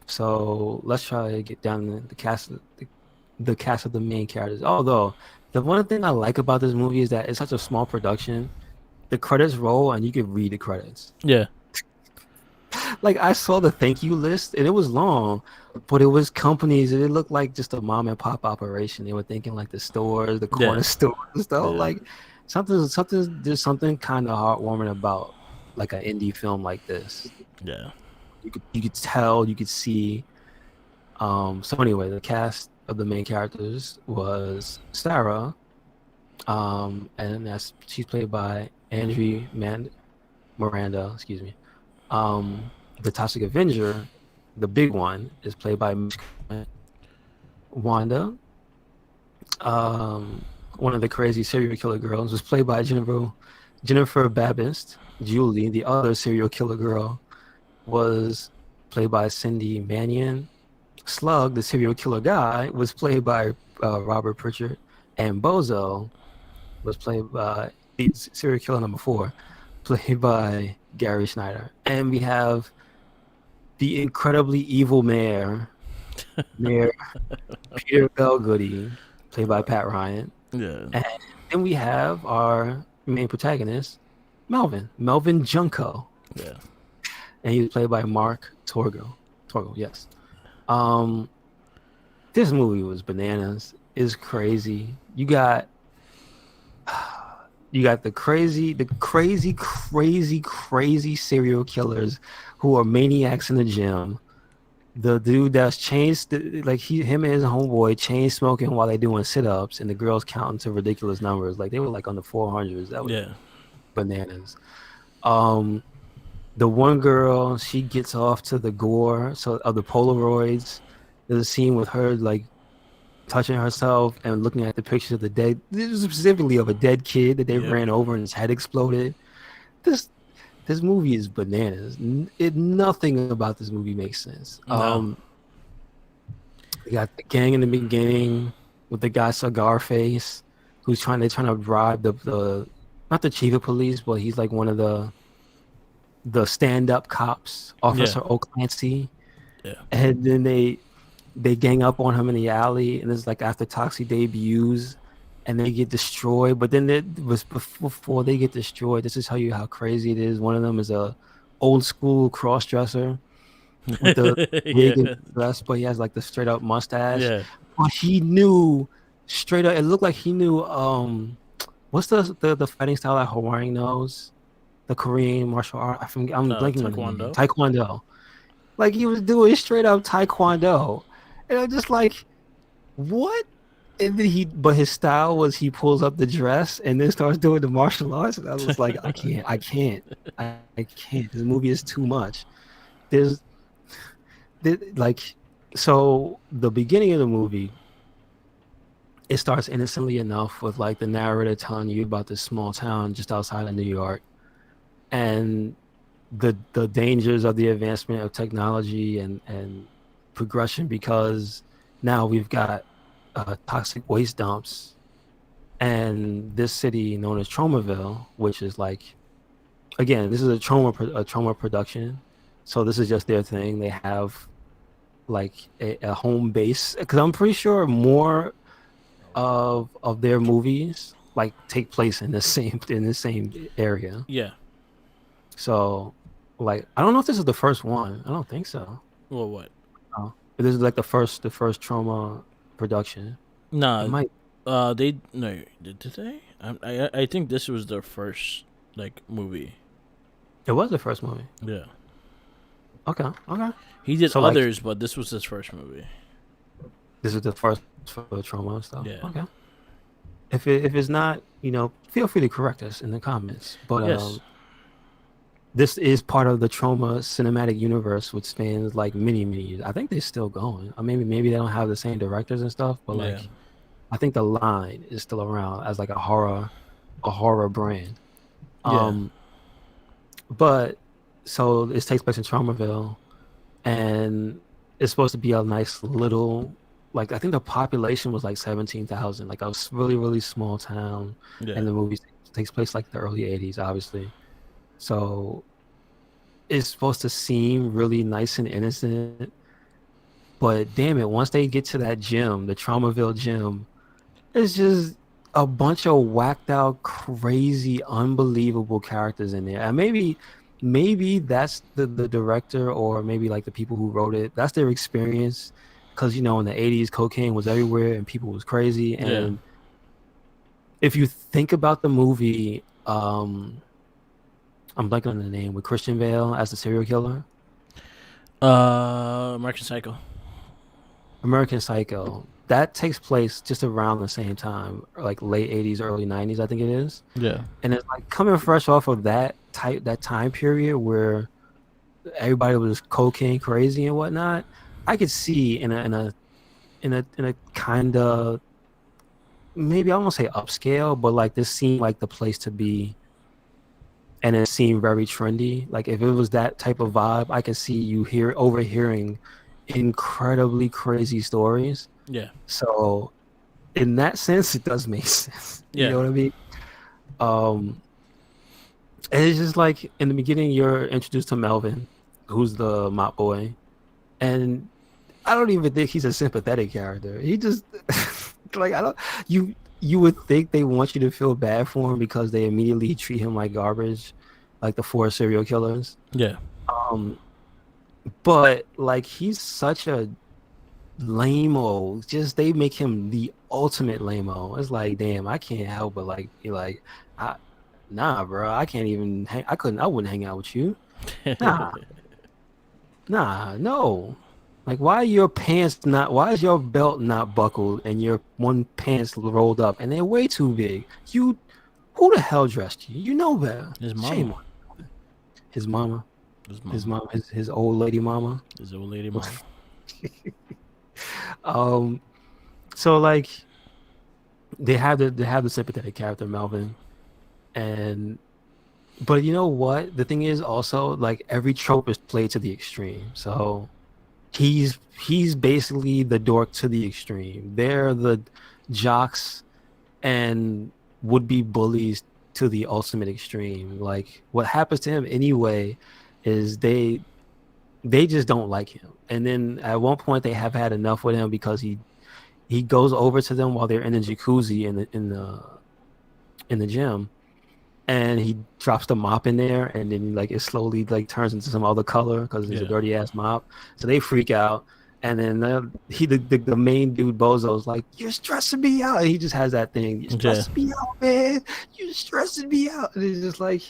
so let's try to get down the cast, the cast of the main characters. Although the one thing I like about this movie is that it's such a small production. The credits roll, and you can read the credits. Yeah, Like I saw the thank you list, and it was long, but it was companies. And it looked like just a mom and pop operation. They were thinking like the stores, the corner yeah, stores and stuff. yeah, Like something. There's something kind of heartwarming about like an indie film like this. yeah. You could tell, you could see. So anyway, the cast of the main characters was Sarah, and she's played by Miranda. Excuse me. The Toxic Avenger, the big one, is played by Wanda. One of the crazy serial killer girls was played by Jennifer Babist. Julie, the other serial killer girl, was played by Cindy Mannion. Slug, the serial killer guy, was played by Robert Pritchard, and Bozo was played by the serial killer number 4, played by Gary Schneider. And we have the incredibly evil Mayor Peter Belgoody, played by Pat Ryan. Yeah. And then we have our main protagonist, Melvin Junko, Yeah. and he was played by Mark Torgo. Yes. This movie was bananas. It's crazy. You got the crazy serial killers who are maniacs in the gym. The dude that's him and his homeboy chain smoking while they doing sit-ups, and the girls counting to ridiculous numbers. Like they were like on the 400s. That was Yeah. bananas. The one girl, she gets off to the gore of the Polaroids. There's a scene with her like touching herself and looking at the pictures of the dead, specifically of a dead kid that they Yep. ran over and his head exploded. This movie is bananas. Nothing about this movie makes sense. No. You got the gang in the beginning with the guy Cigar Face, who's trying to bribe the not the chief of police, but he's like one of the stand-up cops, Officer O'Clancy. Yeah. And then they gang up on him in the alley, and it's like after Toxie debuts, and they get destroyed. But then before they get destroyed, this is tell you how crazy it is. One of them is a old school cross dresser with the wig and dress, but he has like the straight up mustache. Yeah. But he knew straight up. It looked like he knew what's the fighting style that Hawaiian knows, the Korean martial art. I'm blanking on the name. Taekwondo. Like he was doing straight up Taekwondo. And I'm just like, what? And then but his style was he pulls up the dress and then starts doing the martial arts. And I was like, I can't. This movie is too much. There's, like, so the beginning of the movie, it starts innocently enough with like the narrator telling you about this small town just outside of New York and the dangers of the advancement of technology and progression because now we've got toxic waste dumps and this city known as Tromaville, which is like, again, this is a trauma production, so this is just their thing. They have like a home base because I'm pretty sure more of their movies like take place in the same area. Yeah. So, like, I don't know if this is the first one. I don't think so. Well, what? Oh, but this is like the first trauma production. It Nah. might. They no. Did they? I think this was their first like movie. It was the first movie. Yeah. Okay. Okay. He did So, like, others, but this was his first movie. this is the first for the trauma and stuff. Yeah. Okay. If it's not, feel free to correct us in the comments. But Yes. this is part of the trauma cinematic universe, which spans like many years. I think they're still going. I mean, maybe they don't have the same directors and stuff, but like Yeah. I think the line is still around as like a horror brand. Yeah. But so it takes place in Traumaville, and it's supposed to be a nice little, like, I think the population was like 17,000, like a really small town, Yeah. and the movie takes place like the early 80s, obviously. So it's supposed to seem really nice and innocent, but damn it, once they get to that gym, the Traumaville gym, it's just a bunch of whacked out, crazy, unbelievable characters in there. And maybe that's the director or maybe like the people who wrote it. That's their experience. Because, in the 80s, cocaine was everywhere and people was crazy. And if you think about the movie, I'm blanking on the name, with Christian Bale as the serial killer. American Psycho. American Psycho. That takes place just around the same time, like late 80s, early 90s, I think it is. Yeah. And it's like coming fresh off of that time period where everybody was cocaine crazy and whatnot. I could see in a kind of, maybe I won't say upscale, but like this seemed like the place to be, and it seemed very trendy. Like if it was that type of vibe, I could see you overhearing incredibly crazy stories. Yeah. So in that sense, it does make sense. Yeah. You know what I mean? And it's just like in the beginning, you're introduced to Melvin, who's the mop boy, and I don't even think he's a sympathetic character. He just like, I don't. You would think they want you to feel bad for him because they immediately treat him like garbage, like the 4 serial killers. Yeah. But like he's such a lame-o. Just they make him the ultimate lame-o. It's like, damn, I can't help but like be like, nah, bro, I can't even I wouldn't hang out with you. No. Like, why is your belt not buckled and your one pants rolled up and they're way too big? Who the hell dressed you? You know better. His mama. Shame on you. His mama. His old lady mama. His old lady mama. So like they have the sympathetic character Melvin, but you know what? The thing is also like every trope is played to the extreme. So he's basically the dork to the extreme. They're the jocks and would-be bullies to the ultimate extreme. Like what happens to him anyway is they just don't like him. And then at one point they have had enough with him because he goes over to them while they're in the jacuzzi in the gym, and he drops the mop in there, and then like it slowly like turns into some other color because it's a dirty ass mop. So they freak out, and then the main dude Bozo's like, "You're stressing me out." And he just has that thing, "You're stressing me out, man. You're stressing me out." And it's just like,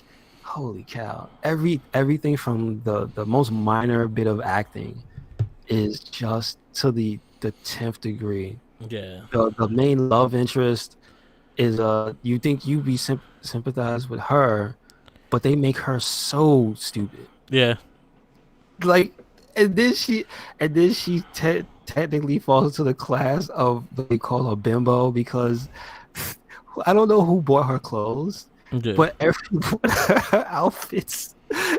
holy cow! Everything from the most minor bit of acting is just to the 10th degree. Yeah. The main love interest is you think you be sympathize with her, but they make her so stupid. Yeah. Like, and then she technically falls into the class of what they call a bimbo because I don't know who bought her clothes, Yeah. but every one of her outfits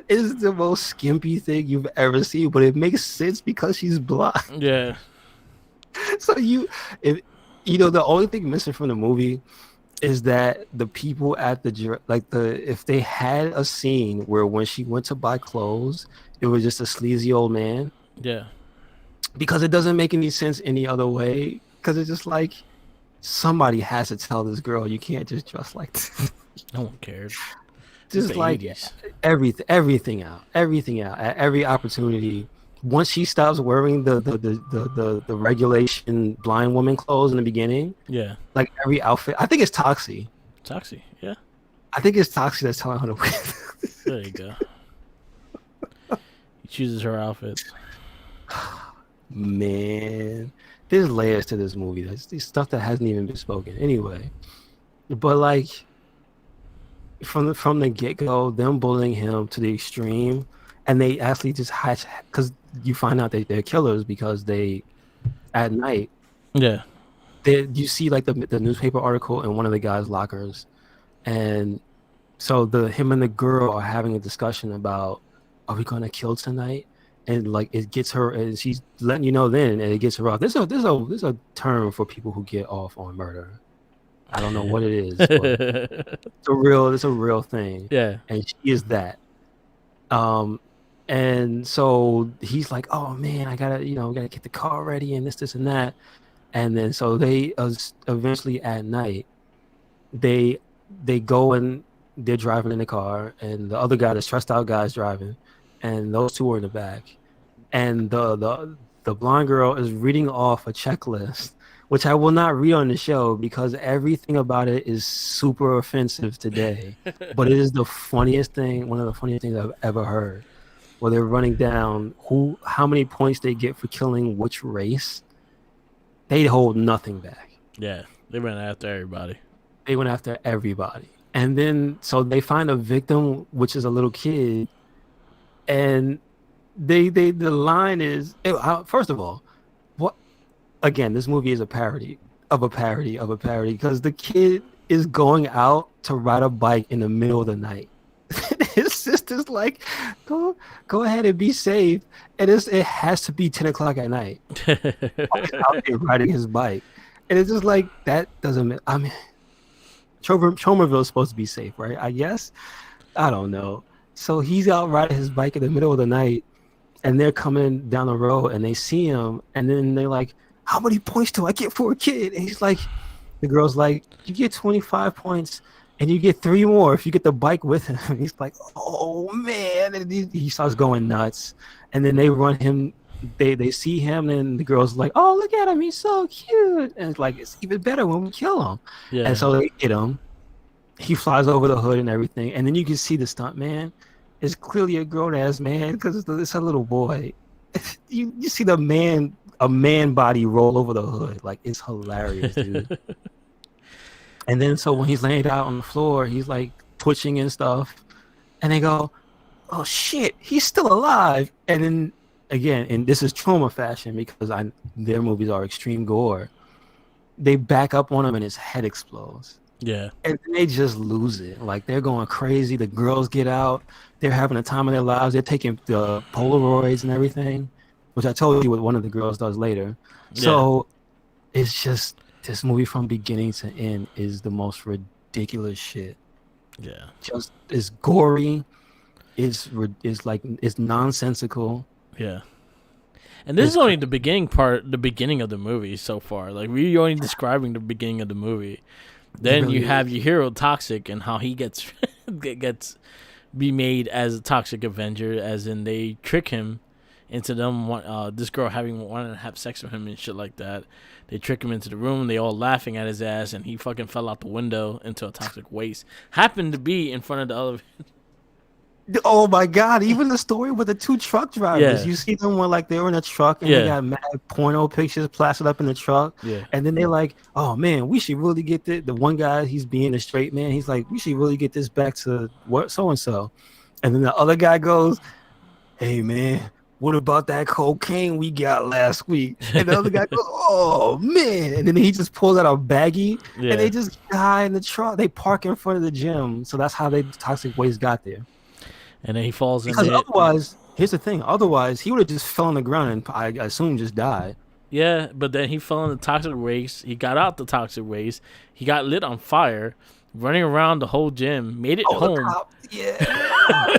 is the most skimpy thing you've ever seen. But it makes sense because she's blind. Yeah. So if the only thing missing from the movie is that the people at if they had a scene where when she went to buy clothes, it was just a sleazy old man, Yeah. because it doesn't make any sense any other way. Because it's just like somebody has to tell this girl you can't just dress like this. No one cared. It's Just the like 80s. everything out at every opportunity. Once she stops wearing the regulation blind woman clothes in the beginning, Yeah. like every outfit, I think it's Toxie. Toxie. Yeah. I think it's Toxie that's telling her to wear. There you go. He chooses her outfits. Man, there's layers to this movie. There's stuff that hasn't even been spoken. Anyway, but like from the get go, them bullying him to the extreme, and they actually just hatch because you find out that they're killers because they at night Yeah. you see like the newspaper article in one of the guys' lockers, and so him and the girl are having a discussion about, are we gonna kill tonight? And like it gets her, and she's letting you know then, and it gets her off. There's a term for people who get off on murder. I don't know what it is, but it's a real thing. Yeah. And she is that. And so he's like, oh man, I gotta get the car ready and this and that. And then so they eventually at night they go and they're driving in the car, and the other guy, the stressed out guy, is driving, and those two are in the back, and the blonde girl is reading off a checklist, which I will not read on the show because everything about it is super offensive today, but it is one of the funniest things I've ever heard, where they're running down how many points they get for killing which race. They hold nothing back. Yeah. They went after everybody. They went after everybody. And then so they find a victim, which is a little kid, and the line is, first of all, what, again, this movie is a parody of a parody of a parody, because the kid is going out to ride a bike in the middle of the night. His sister's like, go ahead and be safe, and it has to be 10 o'clock at night. He's out there riding his bike, and it's just like, that doesn't, I mean, Chomerville is supposed to be safe, right? I guess. I don't know. So he's out riding his bike in the middle of the night, and they're coming down the road, and they see him, and then they're like, how many points do I get for a kid? And he's like, the girl's like, you get 25 points, and you get 3 more if you get the bike with him. And he's like, oh, man. And he starts going nuts. And then they run him. They see him, and the girl's like, oh, look at him. He's so cute. And it's like, it's even better when we kill him. Yeah. And so they get him. He flies over the hood and everything. And then you can see the stunt man is clearly a grown-ass man because it's a little boy. You see a man body roll over the hood. Like, it's hilarious, dude. And then so when he's laying out on the floor, he's like twitching and stuff. And they go, oh, shit, he's still alive. And then, again, and this is Trauma fashion because their movies are extreme gore. They back up on him and his head explodes. Yeah. And they just lose it. Like, they're going crazy. The girls get out. They're having a time of their lives. They're taking the Polaroids and everything, which I told you what one of the girls does later. Yeah. So it's just, this movie from beginning to end is the most ridiculous shit. Yeah. Just, it's gory. It's nonsensical. Yeah. And this is only the beginning of the movie so far. Like, we're only describing the beginning of the movie. Then really you have your hero Toxic and how he gets be made as a toxic Avenger, as in they trick him into this girl wanting to have sex with him and shit like that. They trick him into the room. They all laughing at his ass, and he fucking fell out the window into a toxic waste. Happened to be in front of the elevator. Oh my God! Even the story with the two truck drivers. Yeah, You see them when like they were in a truck and they yeah, got mad porno pictures plastered up in the truck, yeah, and then they're like, "Oh man, we should really get the one guy. He's being a straight man. He's like, we should really get this back to what so and so." And then the other guy goes, "Hey man, what about that cocaine we got last week?" And the other guy goes, "Oh man!" And then he just pulls out a baggie, and they yeah. just die in the truck. They park in front of the gym, so that's how they toxic waste got there. And then he falls in Because it. otherwise, here's the thing. Otherwise, he would have just fell on the ground and I assume just died. Yeah, but then he fell in the toxic waste. He got out the toxic waste. He got lit on fire, running around the whole gym. Made it Oh, the home. cop, yeah.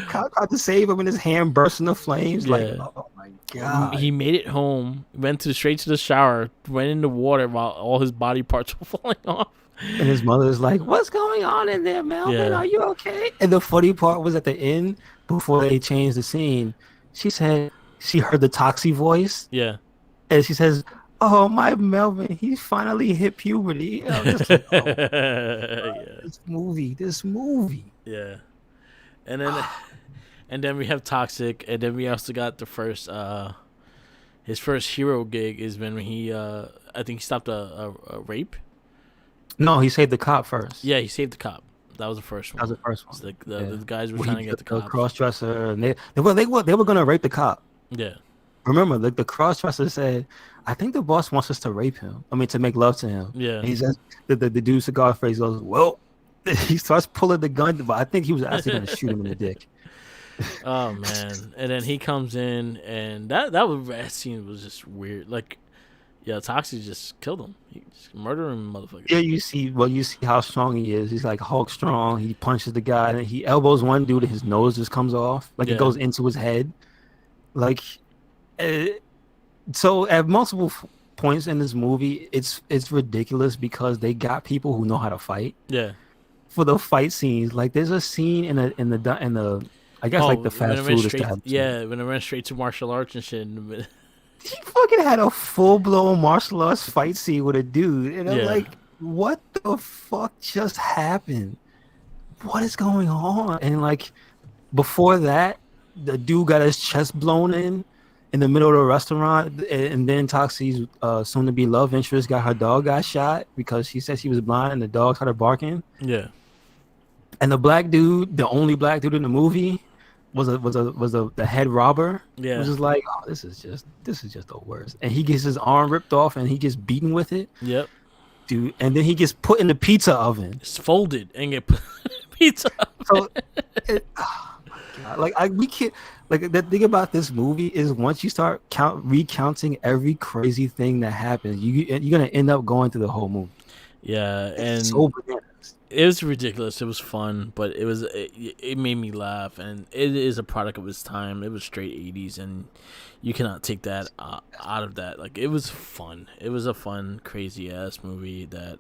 Cop got to save him, and his hand burst into flames. Like, Yeah. oh my God. He made it home. Went straight to the shower. Went in the water while all his body parts were falling off. And his mother's like, "What's going on in there, Melvin? Yeah. Are you okay?" And the funny part was at the end, before they changed the scene, she said she heard the Toxie voice, Yeah. and she says, "Oh, my Melvin, he finally hit puberty." And I'm just like, oh, Yeah. this movie. Yeah. And then and then we have Toxic, and then we also got the first his first hero gig is when he I think he stopped a rape. No, he saved the cop first. Yeah, he saved the cop. That was the first That was one. the first one. So Yeah. the guys were Where trying he to get the took cops. cross dresser, and they were gonna rape the cop. Yeah. Remember, the cross dresser said, "I think the boss wants us to rape him. I mean, to make love to him." Yeah. And he says, the dude cigar face goes, "Well," he starts pulling the gun, but I think he was actually gonna shoot him in the dick. Oh man. And then he comes in, and that scene was just weird. Like, yeah, Toxic just killed him. He just murdered him, motherfucker. Yeah, you see how strong he is. He's like Hulk strong. He punches the guy, and he elbows one dude, and his nose just comes off, like Yeah. it goes into his head. Like, uh, so at multiple points in this movie, it's ridiculous because they got people who know how to fight Yeah. for the fight scenes. Like, there's a scene in the I guess like the when fast it went food straight, establishment. yeah, when it went straight to martial arts and shit. He fucking had a full blown martial arts fight scene with a dude, and I'm Yeah. like, what the fuck just happened? What is going on? And like before that, the dude got his chest blown in the middle of the restaurant, and then Toxie's soon to be love interest got shot because she said she was blind and the dog started barking. Yeah. And the black dude, the only black dude in the movie, was the head robber. Yeah. It was just like, oh, this is just the worst. And he gets his arm ripped off and he gets beaten with it, Yep. dude. And then he gets put in the pizza oven. It's folded and get pizza. So, oh my God. Like we can't. Like the thing about this movie is once you start recounting every crazy thing that happens, you're gonna end up going through the whole movie. Yeah, and It's so bananas. it was ridiculous. It was fun, but it made me laugh, and it is a product of its time. It was straight 80s, and you cannot take that out of that. Like, it was fun. It was a fun, crazy ass movie that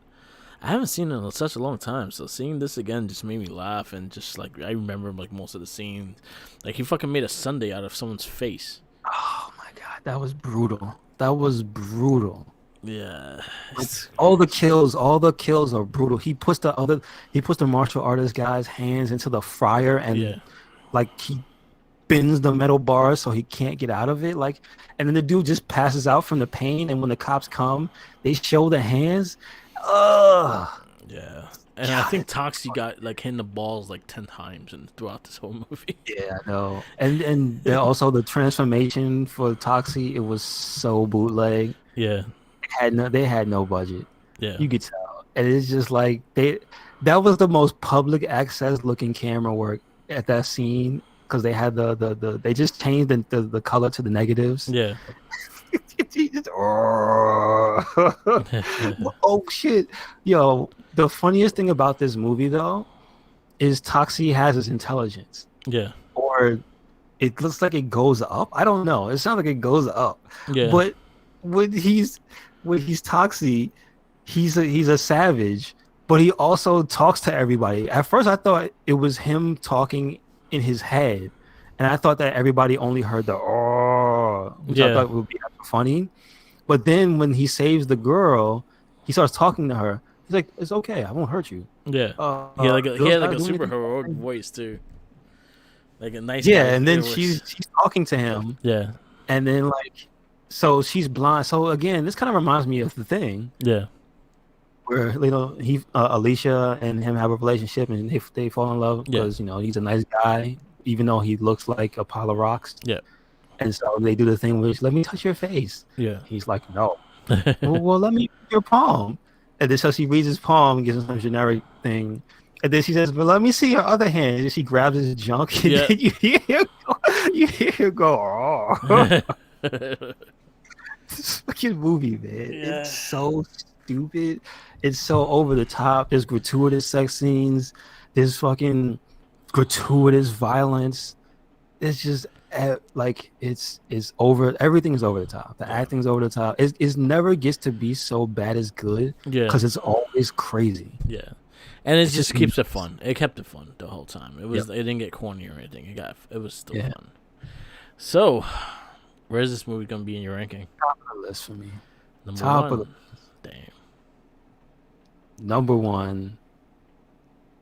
I haven't seen in such a long time. So seeing this again just made me laugh, and just like I remember like most of the scenes. Like, he fucking made a sundae out of someone's face. Oh my God, that was brutal. That was brutal. Yeah. All the kills are brutal. He puts the martial artist guy's hands into the fryer and Yeah. like he bends the metal bar so he can't get out of it. Like, and then the dude just passes out from the pain. And when the cops come, they show the hands. Ugh. Yeah. And I think Toxie got like hit in the balls like 10 times and throughout this whole movie. Yeah, I know. And then also the transformation for Toxie, it was so bootleg. Yeah. They had no budget. Yeah. You could tell. And it's just like that was the most public access looking camera work at that scene because they had they just changed the color to the negatives. Yeah. Oh shit. Yo, the funniest thing about this movie though is Toxie has his intelligence. Yeah. Or it looks like it goes up. I don't know. It sounds like it goes up. Yeah. But when he's Toxie, he's a savage, but he also talks to everybody. At first I thought it was him talking in his head, and I thought that everybody only heard the which I thought would be funny. But then when he saves the girl, he starts talking to her. He's like, "It's okay, I won't hurt you." Yeah. He had like a super heroic voice too. like a nice Yeah, guy. and then It was, she's talking to him, yeah, and then like, so she's blind. So again, this kind of reminds me of The Thing, yeah, where he Alicia and him have a relationship, and they fall in love yeah, because he's a nice guy, even though he looks like Apollo Rocks. yeah, And so they do the thing where let me touch your face. yeah. He's like, no. Well, let me read your palm. And then so she reads his palm and gives him some generic thing. And then she says, but let me see your other hand. And then she grabs his junk. And Yeah. then you hear him go, oh. This fucking movie, man. Yeah. It's so stupid. It's so over the top. There's gratuitous sex scenes. There's fucking gratuitous violence. It's just like it's over. Everything is over the top. The acting's over the top. It never gets to be so bad as good. Yeah. Because it's always crazy. Yeah. And it It's just just keeps it fun. It kept it fun the whole time. It was Yep. it didn't get corny or anything. It was still Yeah. fun. So, where's this movie gonna be in your ranking? Top of the list for me. Number Top one. of Damn. Number one,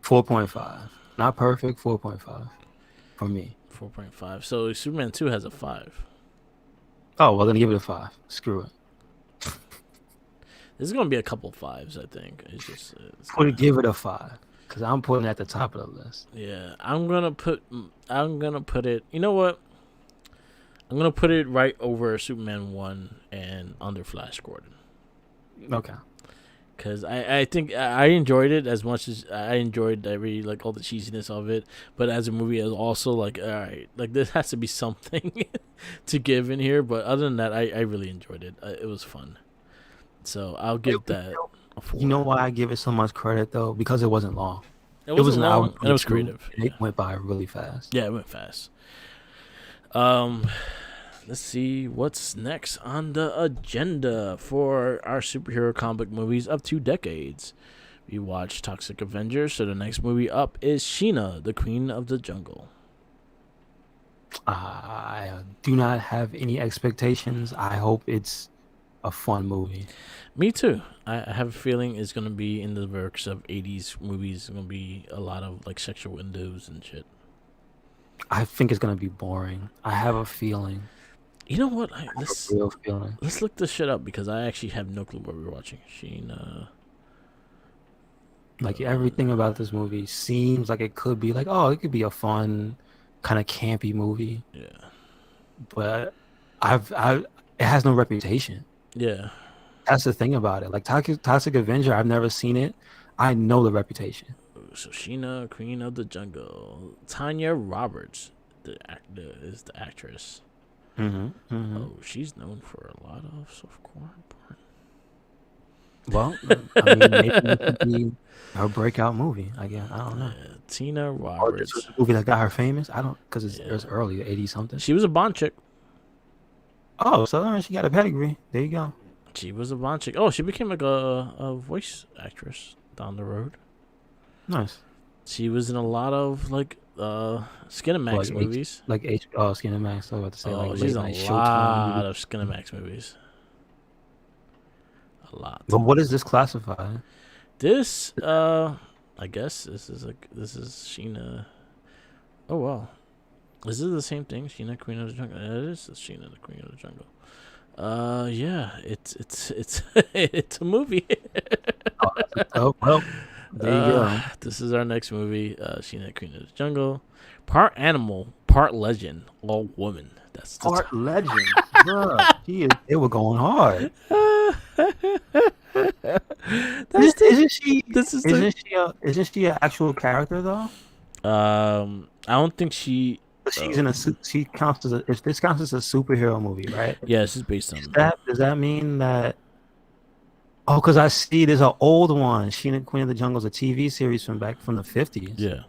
4.5. Not perfect, 4.5 for me. 4.5. So Superman 2 has a 5. Oh, well, then give it a 5. Screw it. There's gonna be a couple 5s, I think. Give it a 5 because I'm putting it at the top of the list. Yeah, I'm gonna put it. You know what? I'm gonna put it right over Superman 1 and under Flash Gordon. Okay. Because I think I enjoyed it as much as I enjoyed all the cheesiness of it. But as a movie, it's also like, all right, like there has to be something to give in here. But other than that, I really enjoyed it. It was fun. So I'll give that a 4. You know why I give it so much credit though? Because it wasn't long. It wasn't an hour long, and it was 22, creative. and it went by really fast. Yeah, it went fast. Let's see what's next on the agenda for our superhero comic movies of 2 decades. We watched Toxic Avenger, so the next movie up is Sheena, the Queen of the Jungle. I do not have any expectations. I hope it's a fun movie. Me too. I have a feeling it's gonna be in the works of 80s movies. It's gonna be a lot of like sexual windows and shit. I think it's gonna be boring. I have a feeling. You know what? A real feeling. Let's look this shit up because I actually have no clue what we're watching. Sheena. Like everything about this movie seems like it could be like, oh, it could be a fun, kind of campy movie. Yeah. But it has no reputation. Yeah. That's the thing about it. Like Toxic Avenger, I've never seen it. I know the reputation. So Sheena, Queen of the Jungle. Tanya Roberts, is the actress. Oh, she's known for a lot of softcore porn. Well, I mean, maybe it could be her breakout movie. I guess I don't know. Tina Or this Roberts. was the movie that got her famous. I don't because it was early, 80 something. She was a Bond chick. Oh, so she got a pedigree. There you go. She was a Bond chick. Oh, she became like a voice actress down the road. Nice. She was in a lot of like Skinamax movies. Skinamax. I was about to say She's in late a night lot Showtime. of Skinamax movies. A lot. But what is this classified? This I guess this is Sheena. Oh wow. Is it the same thing? Sheena, Queen of the Jungle. It is Sheena, the Queen of the Jungle. Yeah, it's it's a movie. Oh well, there you go. This is our next movie. Sheena, Queen of the Jungle. Part animal, part legend, all woman. That's the Art legend, bruh. They were going hard. Isn't she? Isn't she an actual character though? I don't think she. She's in a. She counts as if this counts as a superhero movie, right? Yeah, this is based on Does that mean that? Oh, because I see there's an old one. Sheena Queen of the Jungle is a TV series from the 50s. Yeah,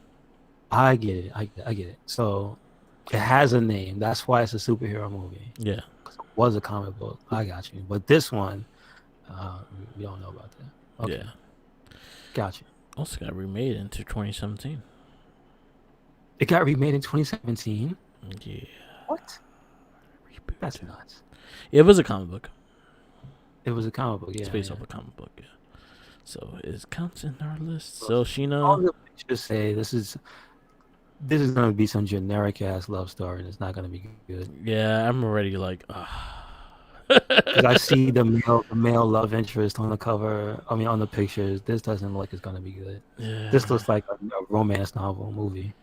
I get it. I get it. So it has a name. That's why it's a superhero movie. yeah. It was a comic book. I got you. But this one, we don't know about that. Okay. Yeah. Got you. Also got remade into 2017. It got remade in 2017. Yeah. What? Reboot. That's nuts. It was a comic book. It was a comic book. Yeah. It's based off a comic book. Yeah. So it counts in our list. So All Sheena. the pictures say this is this is gonna be some generic ass love story, and it's not gonna be good. Yeah, I'm already like, Because I see the male love interest on the cover. I mean, on the pictures. This doesn't look like it's gonna be good. This yeah, looks like a romance novel movie.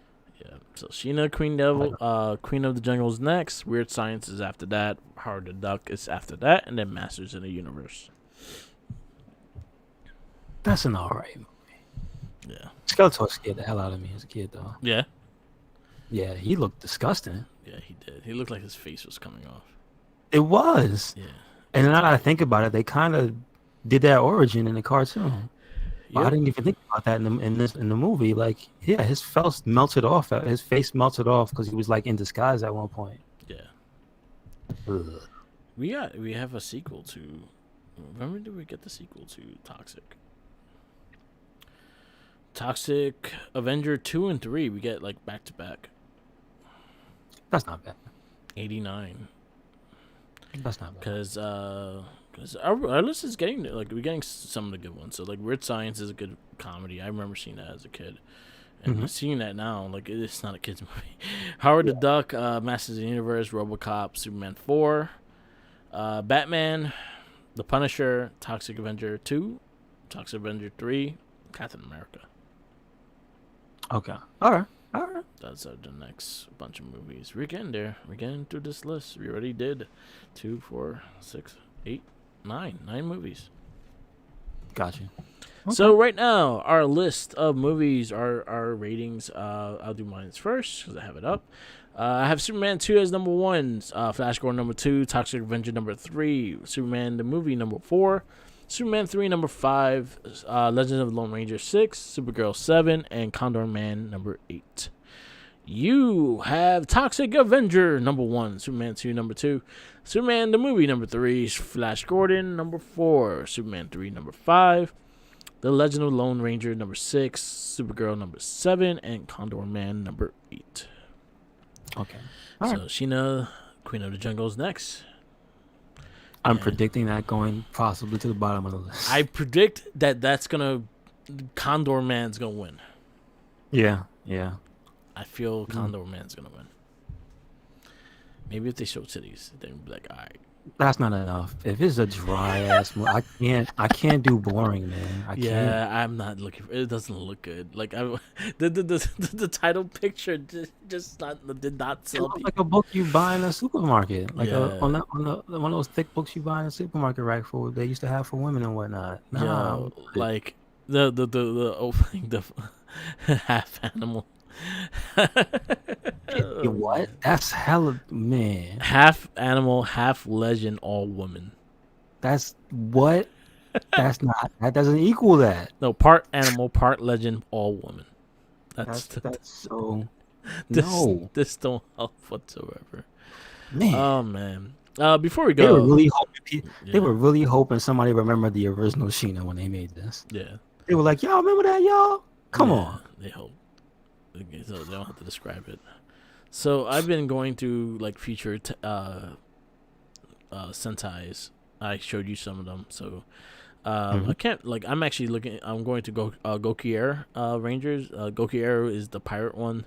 yeah. So Sheena, Queen of the Jungle is next. Weird Science is after that. Howard the Duck is after that, and then Masters in the Universe. That's an alright. Yeah, Skeletor scared the hell out of me as a kid, though. yeah, Yeah, he looked disgusting. yeah. He did. He looked like his face was coming off. It was. Yeah. And now that I think about it, they kind of did that origin in the cartoon. But I Yep. didn't even think about that in the movie. Like, yeah, his face melted off. His face melted off because he was like in disguise at one point. Yeah. Ugh. We have a sequel to. When did we get the sequel to Toxic? Toxic Avenger 2 and 3. We get like back to back. That's not bad. 89. That's not bad. Cause our list is getting like we're getting some of the good ones. So like Weird Science is a good comedy. I remember seeing that as a kid, and Mhm. seeing that now like it's not a kids movie. Howard the Duck, Masters of the Universe, RoboCop, Superman 4, Batman, The Punisher, Toxic Avenger 2, Toxic Avenger 3, Captain America. Okay. All right. All right. That's the next bunch of movies. We're getting there. We're getting through this list. We already did 2, 4, 6, 8, 9. 9 movies. Gotcha. So right now, our list of movies, our ratings. I'll do mine first because I have it up. I have Superman 2 as number 1, Flash Gordon number 2, Toxic Avenger number 3, Superman the movie number 4, Superman 3 number 5, Legend of the Lone Ranger 6, Supergirl 7, and Condor Man number 8. You have Toxic Avenger number 1, Superman 2 number 2, Superman the movie number 3, Flash Gordon number 4, Superman 3 number 5, The Legend of the Lone Ranger number 6, Supergirl number 7, and Condor Man number 8. Okay. So All right. Sheena, Queen of the Jungle is next. I'm And predicting that going possibly to the bottom of the list. I predict that that's gonna Condor Man's gonna win. Yeah. Yeah. I feel Condor Man's gonna win. Maybe if they show titties, then be like, all right. That's not enough. If it's a dry ass movie, I can't do boring, man. I can't. Yeah, I'm not looking for it. Doesn't look good. Like the title picture just did not It sell looks people. like a book you buy in a supermarket, like Yeah. on one of those thick books you buy in a supermarket rack for they used to have for women and whatnot. Nah, Yo, like the opening the half animal. what? That's hella man. Half animal, half legend, all woman. That's what? That's not. That doesn't equal that. No, part animal, part legend, all woman. That's so. This, No, this don't help whatsoever. man. Oh man. Before we They were go, really hoping. yeah, They were really hoping somebody remembered the original Sheena when they made this. yeah. They were like, "Y'all remember that, y'all? Come Yeah, on." They hope. Okay, so they don't have to describe it. So I've been going through like featured Sentai's. I showed you some of them. So I can't like. I'm actually looking. I'm going to go Gokier Rangers. Gokier is the pirate one.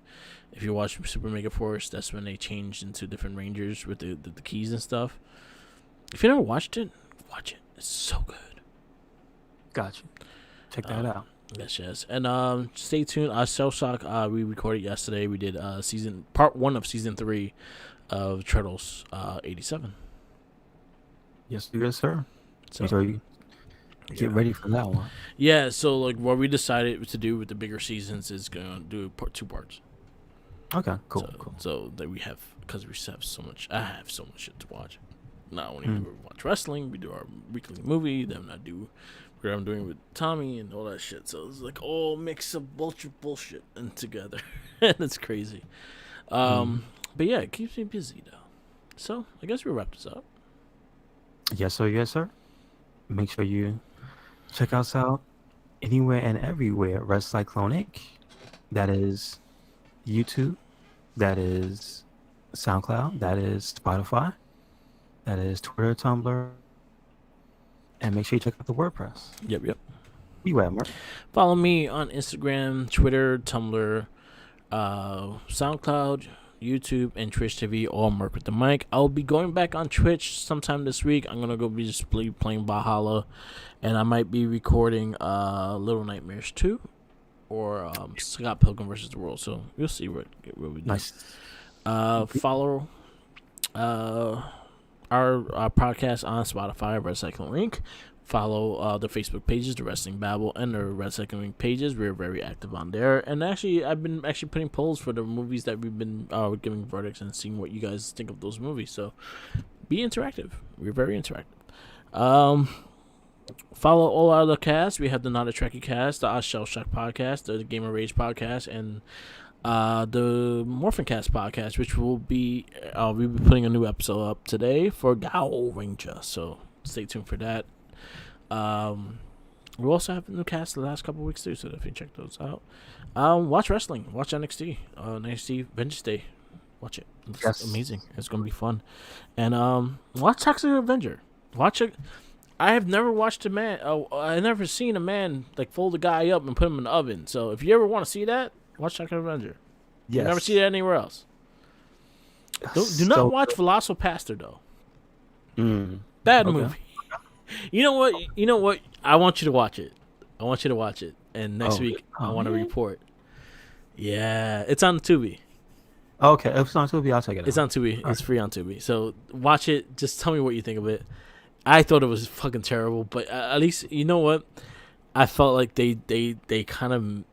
If you watch Super Mega Force, that's when they changed into different Rangers with the keys and stuff. If you never watched it, watch it. It's so good. Gotcha. Check that out. Yes. And stay tuned. Cell Shock, we recorded yesterday. We did part 1 of season 3 of Turtles 87. Yes, sir. So So you get ready for that one. yeah, so like what we decided to do with the bigger seasons is gonna do 2 parts. Okay, cool, so, cool. So that we have, because we have so much. I have so much shit to watch. Not only do we watch wrestling, we do our weekly movie. Then I do what I'm doing with Tommy and all that shit. So it's like all mix of bullshit and together, and it's crazy. But yeah, it keeps me busy though. So I guess we'll wrap this up. Yes, sir. Make sure you check us out anywhere and everywhere. Red Cyclone Inc. That is YouTube. That is SoundCloud. That is Spotify. That is Twitter, Tumblr. And make sure you check out the WordPress. Yep. You at, Mark? Follow me on Instagram, Twitter, Tumblr, SoundCloud, YouTube, and Twitch TV, all Merc with the mic. I'll be going back on Twitch sometime this week. I'm gonna go be just playing Valhalla, and I might be recording Little Nightmares 2 or Scott Pilgrim versus the World. So we'll see what we do. Nice. Follow our podcast on Spotify, Red Cycling Link. Follow the Facebook pages, the Wrestling Babble, and the Red Cycling Link pages. We're very active on there. And actually, I've been putting polls for the movies that we've been giving verdicts and seeing what you guys think of those movies. So be interactive. We're very interactive. Follow all our other casts. We have the Not a Trekkie cast, the Oz Shell Shock podcast, the Gamer Rage podcast, and the Morphin Cast podcast, which we'll be putting a new episode up today for Gao Ranger. So stay tuned for that. We also have a new cast the last couple of weeks too, so if you check those out. Watch wrestling. Watch NXT. NXT Vengeance Day. Watch it. It's amazing. It's gonna be fun. And watch Toxic Avenger. Watch it. I have never watched a man. I never seen a man like fold a guy up and put him in the oven. So if you ever want to see that, watch Toxic Avenger. Yes. You never see that anywhere else. Do not watch Velocipastor though. Bad movie. You know what? I want you to watch it. And next week, I want to report. Yeah, it's on Tubi. Okay, if it's on Tubi, I'll check it out. It's on Tubi. It's free on Tubi. So watch it. Just tell me what you think of it. I thought it was fucking terrible, but at least, you know what? I felt like they kind of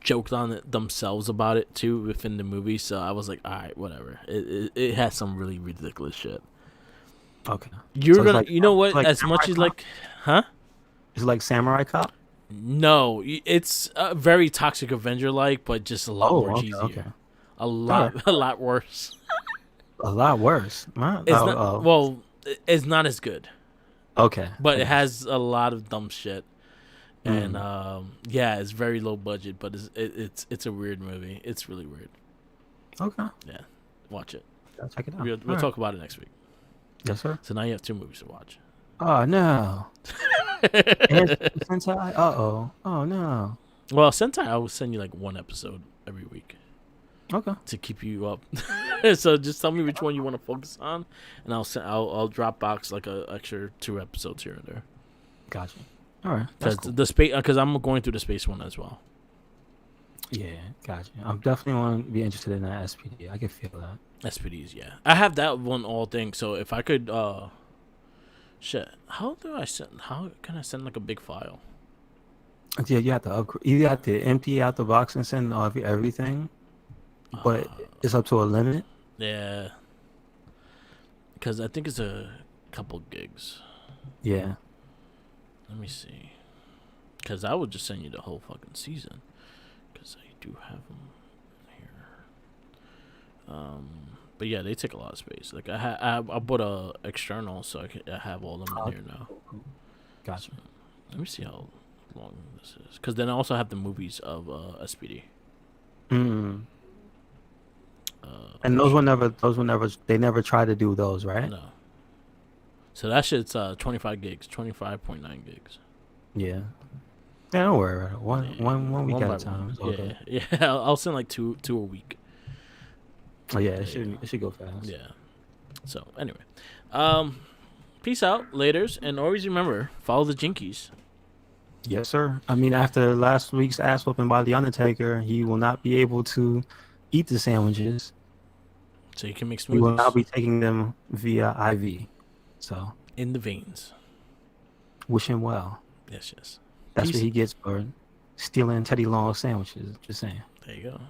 joked on it themselves about it, too, within the movie. So I was like, all right, whatever. It has some really ridiculous shit. Okay. You're gonna, you know what? As much as like, huh? Is it like Samurai Cop? No, it's very Toxic Avenger like, but just a lot more cheesier. Okay. A lot worse. A lot worse. Well, it's not as good. Okay. But it has a lot of dumb shit, and yeah, it's very low budget, but it's a weird movie. It's really weird. Okay. Yeah, watch it. I'll check it out. We'll talk about it next week. Yes, sir. So now you have 2 movies to watch. Oh no. Sentai. Oh no. Well, Sentai, I will send you like 1 episode every week. Okay. To keep you up. So just tell me which one you want to focus on, and I'll drop box like a extra 2 episodes here and there. Gotcha. All right. Because the space, because I'm going through the space one as well. Yeah, gotcha. I'm definitely want to be interested in that SPD. I can feel that. SPDs, yeah. I have that one all thing. So if I could, shit, how can I send like a big file? Yeah, you have to upgrade. You have to empty out the box and send everything, but it's up to a limit. Yeah. Because I think it's a couple gigs. Yeah. Let me see. Because I would just send you the whole fucking season. Because I do have them here. But yeah, they take a lot of space. Like I bought a external, so I have all of them in here now. Gotcha. So, let me see how long this is. Because then I also have the movies of SPD. And those were never. They never tried to do those, right? No. So that shit's 25 gigs, 25.9 gigs. Yeah. Yeah, don't worry about it. One week at a time. Okay. Yeah. I'll send like two a week. Oh yeah, it should go fast. Yeah. So anyway, peace out, laters, and always remember, follow the Jinkies. Yes, sir. I mean, after last week's ass whooping by the Undertaker, he will not be able to eat the sandwiches. So you can make smoothies. He will now be taking them via IV. So in the veins. Wish him well. Yes. That's what he gets for stealing Teddy Long's sandwiches. Just saying. There you go.